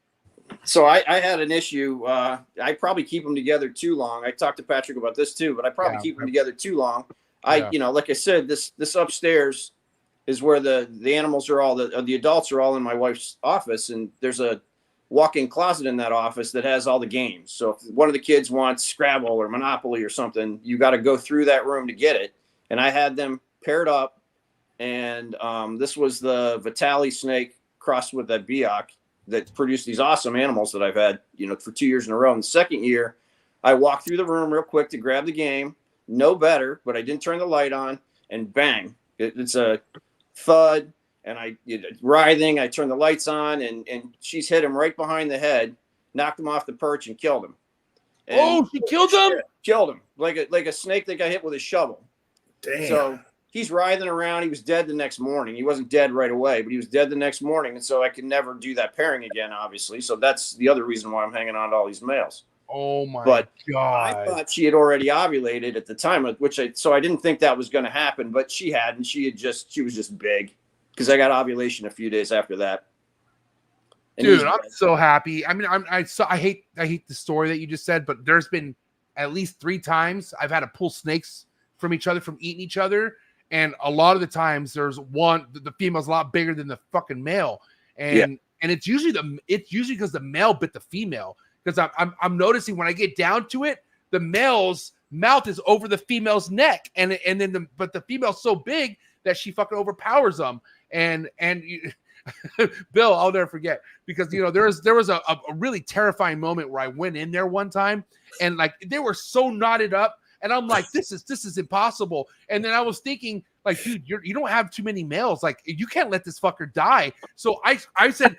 So I had an issue. I probably keep them together too long. I talked to Patrick about this too, but I probably keep them together too long. Like I said, this upstairs is where the animals are all, the adults are all in my wife's office, and there's a walk-in closet in that office that has all the games. So if one of the kids wants Scrabble or Monopoly or something, you got to go through that room to get it. And I had them paired up, and this was the Reptile snake crossed with that Biak that produced these awesome animals that I've had, for 2 years in a row. And the second year, I walked through the room real quick to grab the game. No better, but I didn't turn the light on, and bang, it's a thud, and writhing. I turned the lights on, and she's hit him right behind the head, knocked him off the perch, and killed him. And she killed him? Killed him like a snake that got hit with a shovel. Damn. So he's writhing around. He was dead the next morning. He wasn't dead right away, but he was dead the next morning. And so I could never do that pairing again, obviously. So that's the other reason why I'm hanging on to all these males. Oh my God. I thought she had already ovulated at the time, so I didn't think that was going to happen, but she hadn't. She was just big, because I got ovulation a few days after that. And dude, I'm so happy. I mean, I hate the story that you just said, but there's been at least 3 times I've had to pull snakes from each other, from eating each other. And a lot of the times there's the female's a lot bigger than the fucking male. And it's usually because the male bit the female. Because I'm noticing when I get down to it, the male's mouth is over the female's neck, but the female's so big that she fucking overpowers them. And Bill, I'll never forget, because there was a really terrifying moment where I went in there one time, and like they were so knotted up, and I'm like, this is impossible. And then I was thinking, like, dude, you don't have too many males. Like, you can't let this fucker die. So I said,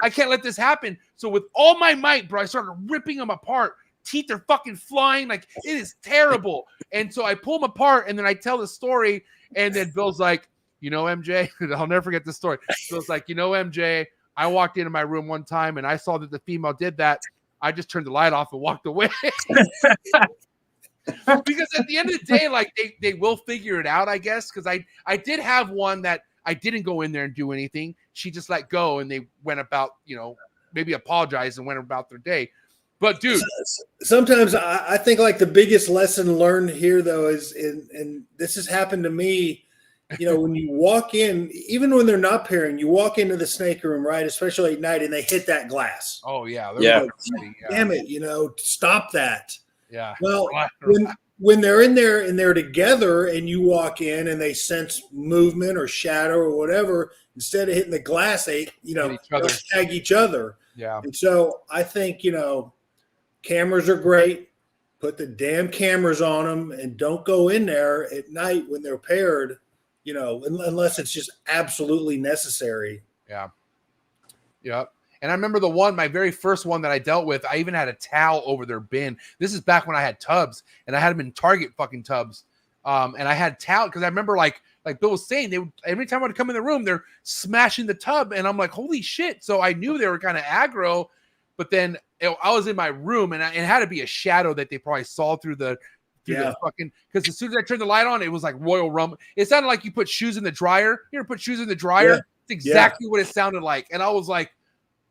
I can't let this happen. So with all my might, bro, I started ripping them apart. Teeth are fucking flying. Like, it is terrible. And so I pull them apart, and then I tell the story. And then Bill's like, MJ, I'll never forget this story. Bill's like, MJ, I walked into my room one time, and I saw that the female did that. I just turned the light off and walked away. Because at the end of the day, like they will figure it out, I guess. Because I did have one that I didn't go in there and do anything. She just let go, and they went about, maybe apologized and went about their day. But dude, sometimes I think like the biggest lesson learned here though is, and this has happened to me, when you walk in, even when they're not pairing, you walk into the snake room, right? Especially at night, and they hit that glass. Oh yeah, like, damn it, stop that. Yeah. Well, when they're in there and they're together, and you walk in and they sense movement or shadow or whatever, instead of hitting the glass, they tag each other. Yeah. And so I think cameras are great. put the damn cameras on them and don't go in there at night when they're paired, you know, unless it's just absolutely necessary. Yeah. Yep. And I remember my very first one that I dealt with, I even had a towel over their bin. This is back when I had tubs, and I had them in Target fucking tubs. And I had towel because I remember like Bill was saying, they would, every time I'd come in the room, they're smashing the tub, and I'm like, holy shit. So I knew they were kind of aggro, but then I was in my room, and it had to be a shadow that they probably saw through the fucking, because as soon as I turned the light on, it was like Royal Rumble. It sounded like you put shoes in the dryer. You ever put shoes in the dryer? Yeah. It's exactly what it sounded like. And I was like,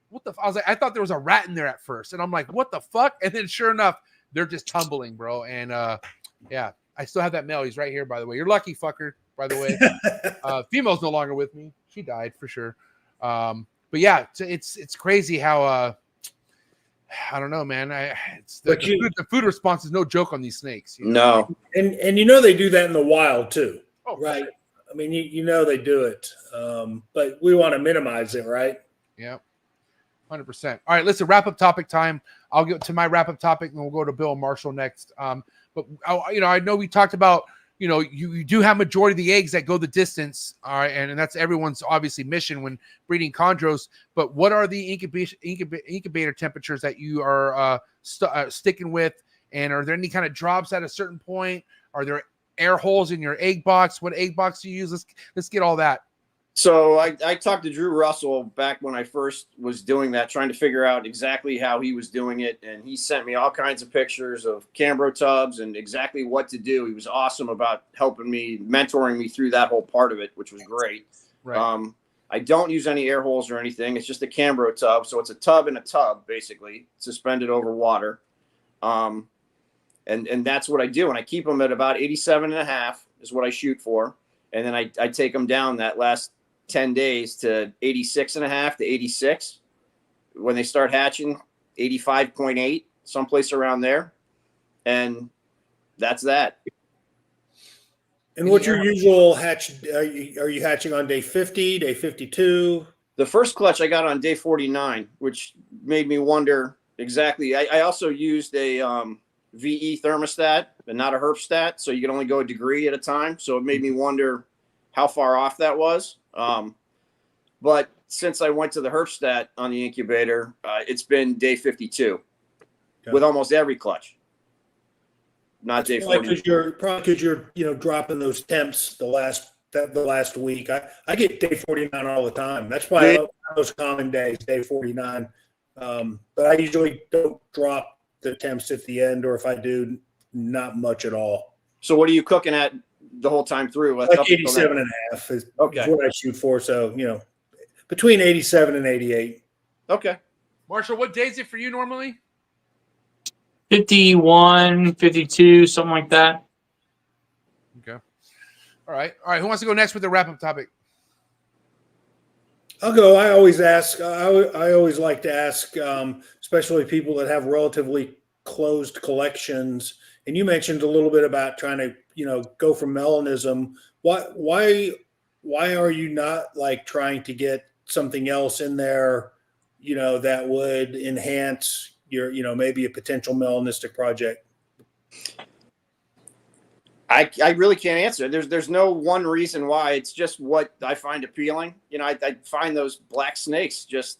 what the? I was like, I thought there was a rat in there at first, and I'm like, what the fuck? And then sure enough, they're just tumbling, bro. And yeah, I still have that male. He's right here, by the way. You're lucky, fucker. By the way, female's no longer with me. She died for sure. But yeah, it's crazy how I don't know, man. The food response is no joke on these snakes. You know? No. And you know they do that in the wild too, Oh, right? I mean, you know they do it, but we want to minimize it, right? Yeah. 100%. All right, listen, wrap up topic time. I'll get to my wrap up topic, and we'll go to Bill and Marshall next. But I know we talked about, you do have majority of the eggs that go the distance. All right, and that's everyone's obviously mission when breeding chondros. But what are the incubator temperatures that you are sticking with? And are there any kind of drops at a certain point? Are there air holes in your egg box? What egg box do you use? Let's get all that. So I talked to Drew Russell back when I first was doing that, trying to figure out exactly how he was doing it. And he sent me all kinds of pictures of Cambro tubs and exactly what to do. He was awesome about helping me, mentoring me through that whole part of it, which was great. Right. I don't use any air holes or anything. It's just a Cambro tub. So it's a tub in a tub, basically, suspended over water. And that's what I do. And I keep them at about 87.5 is what I shoot for. And then I take them down that last 10 days to 86.5 to 86. When they start hatching, 85.8, someplace around there. And that's that. And what's your usual hatch? Are you hatching on day 50, day 52? The first clutch I got on day 49, which made me wonder exactly. I also used a VE thermostat and not a herp stat, so you can only go a degree at a time. So it made me wonder how far off that was. But since I went to the herp stat on the incubator, it's been day 52 with almost every clutch. Not day 40. Probably because you're dropping those temps the last week. I get day 49 all the time. That's why I love those common days, day 49. But I usually don't drop the temps at the end, or if I do, not much at all. So what are you cooking at the whole time through? Like 87.5 is what I shoot for. So, between 87 and 88. Okay. Marshall, what day is it for you normally? 51, 52, something like that. Okay. All right. Who wants to go next with the wrap-up topic? I'll go. I always ask. I always like to ask, especially people that have relatively closed collections. And you mentioned a little bit about trying to, go from melanism. Why are you not like trying to get something else in there, that would enhance your, maybe a potential melanistic project? I really can't answer. There's no one reason why. It's just what I find appealing. I find those black snakes just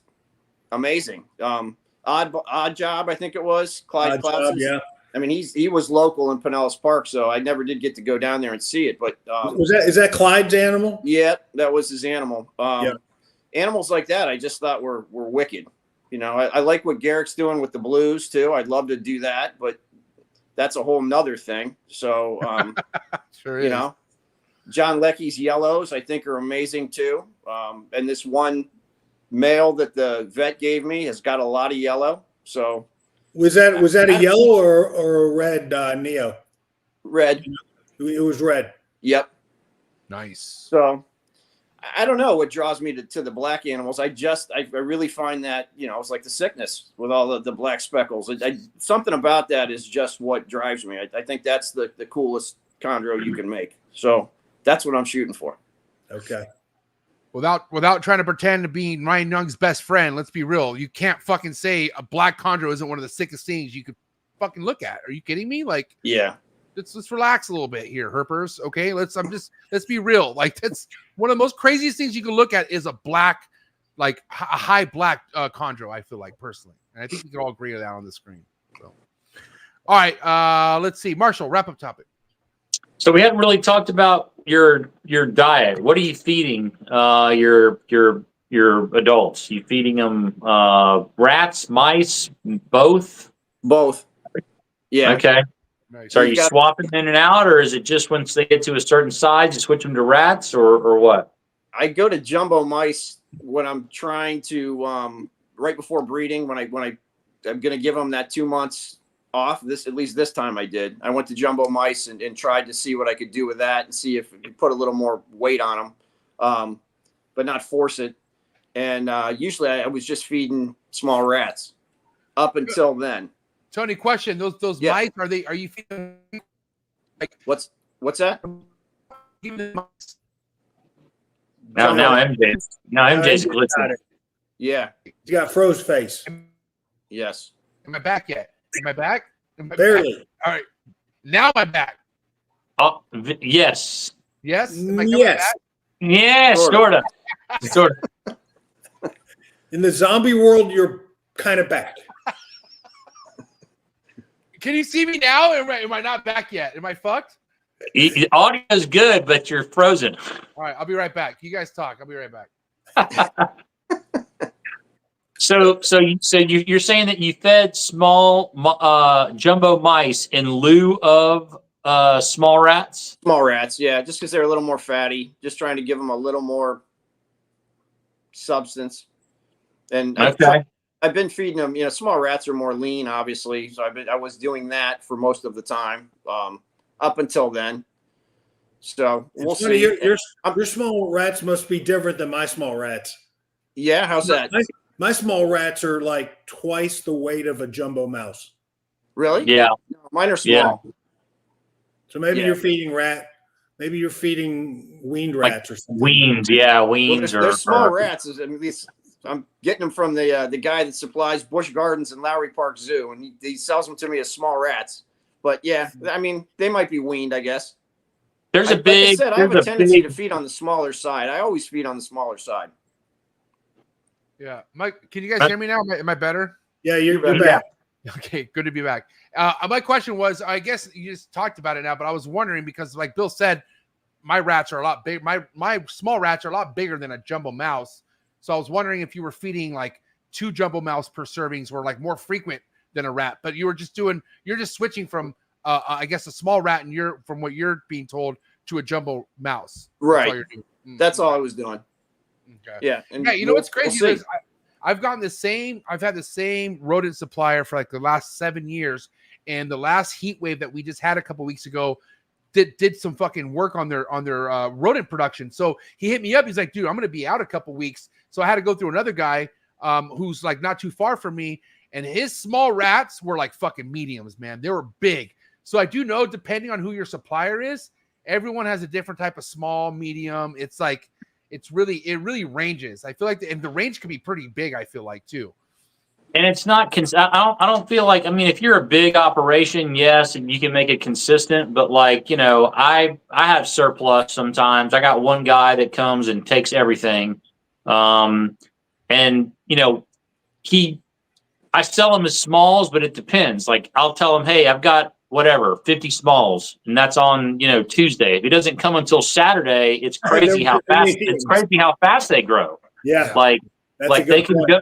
amazing. Odd Job, I think it was Clyde Clausen. Yeah. I mean, he was local in Pinellas Park, so I never did get to go down there and see it. But is that Clyde's animal? Yeah, that was his animal. Animals like that, I just thought were wicked. I like what Garrick's doing with the blues too. I'd love to do that, but that's a whole nother thing. So, sure is. John Leckie's yellows, I think, are amazing too. And this one male that the vet gave me has got a lot of yellow. So, was that a yellow or a red Neo? Red. It was red. Yep. Nice. So, I don't know what draws me to the black animals. I really find that, it's like the sickness with all the black speckles. Something about that is just what drives me. I think that's the coolest chondro you can make. So that's what I'm shooting for. Okay. Without trying to pretend to be Ryan Young's best friend, let's be real. You can't fucking say a black chondro isn't one of the sickest things you could fucking look at. Are you kidding me? Like, Yeah. let's relax a little bit here, herpers. Okay, let's be real. Like, that's one of the most craziest things you can look at is a black, like a high black chondro. I feel like personally, and I think we can all agree on that on the screen. So, all right, let's see, Marshall, wrap up topic. So we haven't really talked about your diet. What are you feeding your adults? You feeding them rats, mice, both? Both. Yeah. Okay. Nice. So are you swapping in and out, or is it just once they get to a certain size, you switch them to rats, or what? I go to jumbo mice when I'm trying to right before breeding, when I'm going to give them that 2 months off. At least this time I did. I went to jumbo mice and tried to see what I could do with that and see if we could put a little more weight on them, but not force it. And usually I was just feeding small rats up until then. Tony, question: those mice, are you feeding like what's that? Now MJ's glistening. Yeah. He's got froze face. Yes. Am I back yet? Am I back? Barely. Back? All right. Now I'm back. Oh, yes. Yes? Am I Yes. back? Yes, sort of. In the zombie world, you're kind of back. Can you see me now? Am I not back yet? Am I fucked? Audio is good, but you're frozen. All right, I'll be right back. You guys talk. I'll be right back. So you're saying that you fed small jumbo mice in lieu of small rats? Small rats, yeah, just because they're a little more fatty. Just trying to give them a little more substance. And okay. I've been feeding them. Small rats are more lean, obviously. So I was doing that for most of the time up until then. So we'll see. Your small rats must be different than my small rats. Yeah, how's that? My small rats are like twice the weight of a jumbo mouse. Really? Yeah. No, mine are small. Yeah. So maybe you're feeding maybe you're feeding weaned rats or something. Weans, yeah, weans. Well, they're small rats. I'm getting them from the guy that supplies Busch Gardens and Lowry Park Zoo, and he sells them to me as small rats. But yeah, I mean, they might be weaned, I guess. Like I said, I have a tendency to feed on the smaller side. I always feed on the smaller side. Yeah, Mike, can you guys hear me now? Am I better? Yeah, you're back. Okay, good to be back. My question was, I guess you just talked about it now, but I was wondering because, like Bill said, my rats are a lot big. My small rats are a lot bigger than a jumbo mouse. So I was wondering if you were feeding like 2 jumbo mouse per servings were like more frequent than a rat, but you're just switching from I guess a small rat and from what you're being told to a jumbo mouse. Right. That's all I was doing. Okay. Yeah. And yeah, you know what's crazy is I've had the same rodent supplier for like the last 7 years, and the last heat wave that we just had a couple weeks ago did some fucking work on their rodent production. So he hit me up. He's like, dude, I'm gonna be out a couple weeks. So I had to go through another guy who's like not too far from me, and his small rats were like fucking mediums, man. They were big. So I do know, depending on who your supplier is, everyone has a different type of small, medium. It's like it really ranges. I feel like the range can be pretty big. I feel like too. And it's not. I don't feel like. I mean, if you're a big operation, yes, and you can make it consistent. But like, I have surplus sometimes. I got one guy that comes and takes everything, and I sell them as smalls, but it depends. Like I'll tell him, hey, I've got whatever 50 smalls, and that's on Tuesday. If he doesn't come until Saturday, it's crazy how fast they grow. Yeah, like they can go.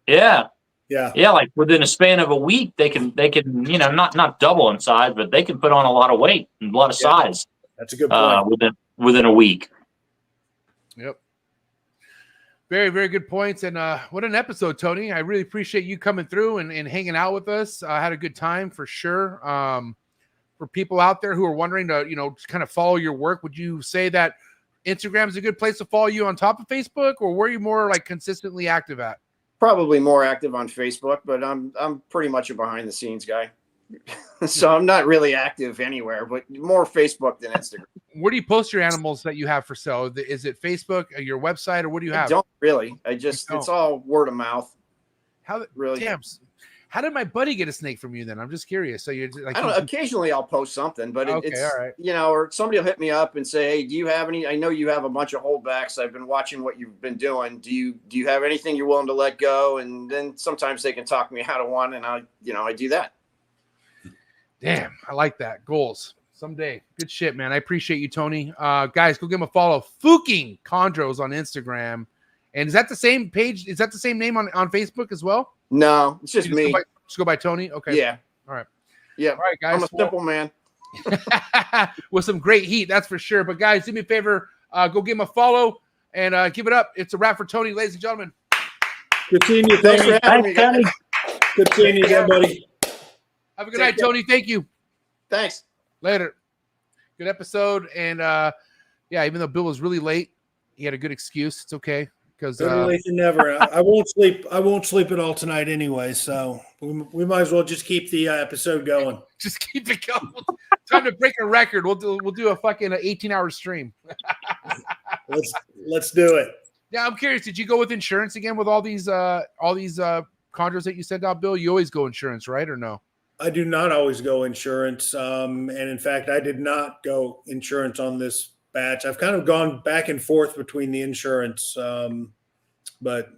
Yeah. Yeah. Like within a span of a week, they can not double in size, but they can put on a lot of weight and a lot of size. That's a good point. Within a week. Yep. Very, very good points. And what an episode, Tony. I really appreciate you coming through and hanging out with us. I had a good time for sure. For people out there who are wondering to, kind of follow your work, would you say that Instagram is a good place to follow you on top of Facebook, or were you more like consistently active at? Probably more active on Facebook, but I'm pretty much a behind the scenes guy. So I'm not really active anywhere, but more Facebook than Instagram. Where do you post your animals that you have for sale? Is it Facebook, your website, or what do you have? I don't really. It's all word of mouth. How really? Damn. How did my buddy get a snake from you then? I'm just curious. So you're like, I don't know. Occasionally I'll post something, but Okay, it's, all right. you know, or somebody will hit me up and say, hey, do you have any, I know you have a bunch of holdbacks. I've been watching what you've been doing. Do you have anything you're willing to let go? And then sometimes they can talk me out of one, and I do that. Damn, I like that. Goals. Someday. Good shit, man. I appreciate you, Tony. Guys, go give him a follow. Fooking Chondros on Instagram. And is that the same page? Is that the same name on Facebook as well? No, it's just me. Just go by Tony? Okay. Yeah. All right. Yeah. All right, guys. I'm a simple man. With some great heat, that's for sure. But guys, do me a favor. Go give him a follow and give it up. It's a wrap for Tony, ladies and gentlemen. Good seeing you, Thanks for having me, guys. Good seeing you again, buddy. Have a good night, Tony. Thank you. Thanks. Later. Good episode. And yeah, even though Bill was really late, he had a good excuse. It's okay. Because Better late than never. I won't sleep. I won't sleep at all tonight anyway. So we might as well just keep the episode going. Just keep it going. Time to break a record. We'll do a fucking 18-hour stream. Let's do it. Yeah, I'm curious. Did you go with insurance again with all these chondros that you sent out, Bill? You always go insurance, right, or no? I do not always go insurance. And in fact, I did not go insurance on this batch. I've kind of gone back and forth between the insurance. But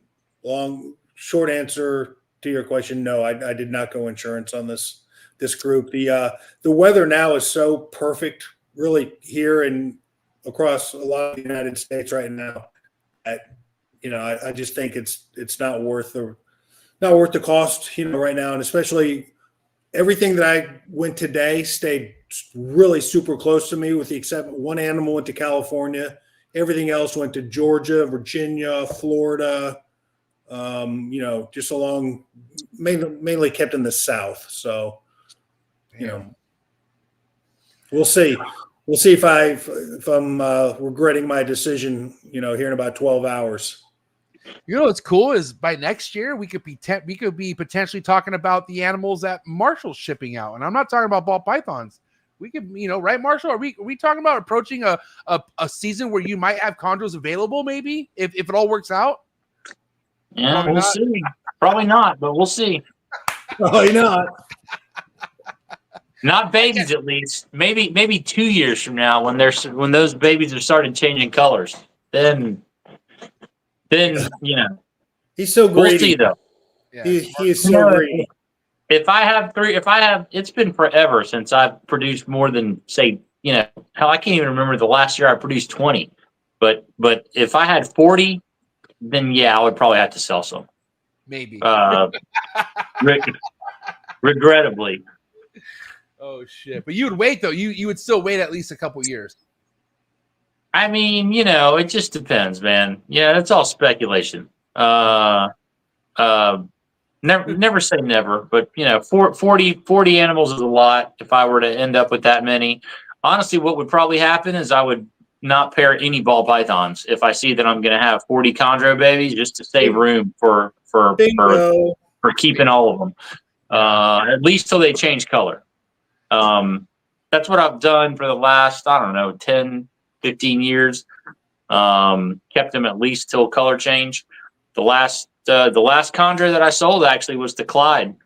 short answer to your question, no, I did not go insurance on this group. The weather now is so perfect, really, here and across a lot of the United States right now. I just think it's not worth the cost, right now, and especially everything that I went today stayed really super close to me, with the exception one animal went to California. Everything else went to Georgia, Virginia, Florida, just along, mainly kept in the South. So, we'll see. We'll see if I'm regretting my decision, here in about 12 hours. What's cool is by next year we could be potentially talking about the animals that Marshall's shipping out, and I'm not talking about ball pythons. We could, right, Marshall? Are we talking about approaching a season where you might have chondros available, maybe if it all works out? Yeah, Probably we'll not. see. Probably not, but we'll see. Probably not. Not babies, at least. Maybe 2 years from now, when those babies have started changing colors, then He's so greedy. we'll see though. Yeah. He is so greedy. If I have, it's been forever since I've produced more than, say, hell, I can't even remember the last year I produced 20. But if I had 40, then yeah, I would probably have to sell some. Maybe. Regrettably. Oh shit! But you would wait though. You would still wait at least a couple years. I mean, it just depends, man. Yeah, it's all speculation. Never say never, but 40 animals is a lot. If I were to end up with that many, honestly, what would probably happen is I would not pair any ball pythons if I see that I'm going to have 40 chondro babies, just to save room for keeping all of them, at least till they change color. That's what I've done for the last, 10, 15 years. Kept them at least till color change. The last chondro that I sold actually was to Clyde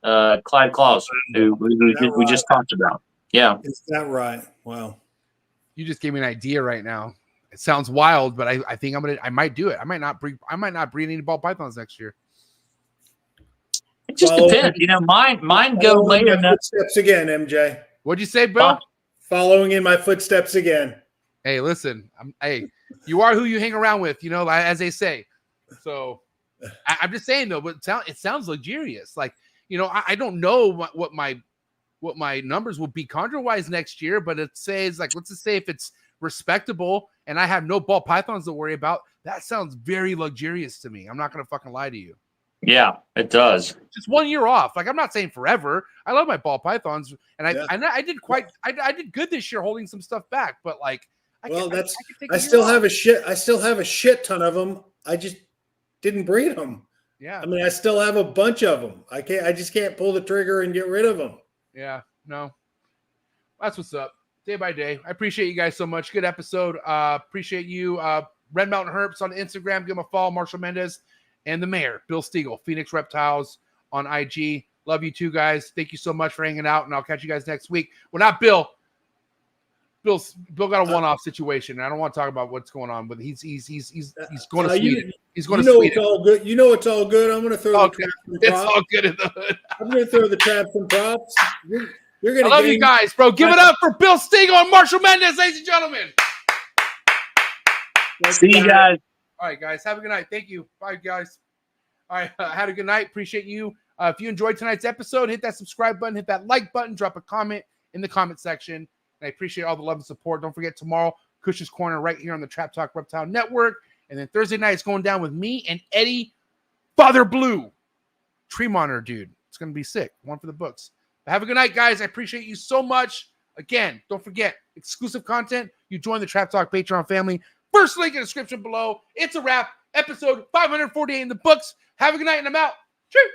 Claus, who we just talked about. Yeah. Is that right? Wow. You just gave me an idea right now. It sounds wild, but I think I might do it. I might not breed any ball pythons next year. It just depends. Mine go later. In my footsteps again, MJ. What'd you say, Bill? Following in my footsteps again. Hey, listen. You are who you hang around with, as they say. So I'm just saying though, but it sounds luxurious. Like, I don't know what my numbers will be chondro wise next year, but it says, like, let's just say if it's respectable and I have no ball pythons to worry about, that sounds very luxurious to me. I'm not going to fucking lie to you. Yeah, it does. Just 1 year off. Like, I'm not saying forever. I love my ball pythons, and I did good this year holding some stuff back, but like, I still have a shit ton of them. I just didn't breed them. Yeah. I mean, I still have a bunch of them. I just can't pull the trigger and get rid of them. Yeah, no. That's what's up. Day by day. I appreciate you guys so much. Good episode. Appreciate you. Red Mountain Herps on Instagram. Give him a follow. Marshall Mendez and the mayor, Bill Stiegel, Phoenix Reptiles on IG. Love you too, guys. Thank you so much for hanging out, and I'll catch you guys next week. Well, not Bill. Bill got a one-off situation. I don't want to talk about what's going on, but he's going to Sweden. He's going to Sweden. It's all good. You know it's all good. I'm going to throw the traps and It's props. all good in the hood. I'm going to throw the traps and props. You're going to I love you guys, bro. Give it up for Bill Stingo and Marshall Mendez, ladies and gentlemen. See you guys. All right, guys. Have a good night. Thank you. Bye, guys. All right. Had a good night. Appreciate you. If you enjoyed tonight's episode, hit that subscribe button, hit that like button, drop a comment in the comment section. And I appreciate all the love and support. Don't forget tomorrow, Cush's Corner right here on the Trap Talk Reptile Network. And then Thursday night, it's going down with me and Eddie Father Blue. Tree Monitor, dude. It's going to be sick. One for the books. But have a good night, guys. I appreciate you so much. Again, don't forget, exclusive content. You join the Trap Talk Patreon family. First link in the description below. It's a wrap. Episode 548 in the books. Have a good night, and I'm out. Cheers.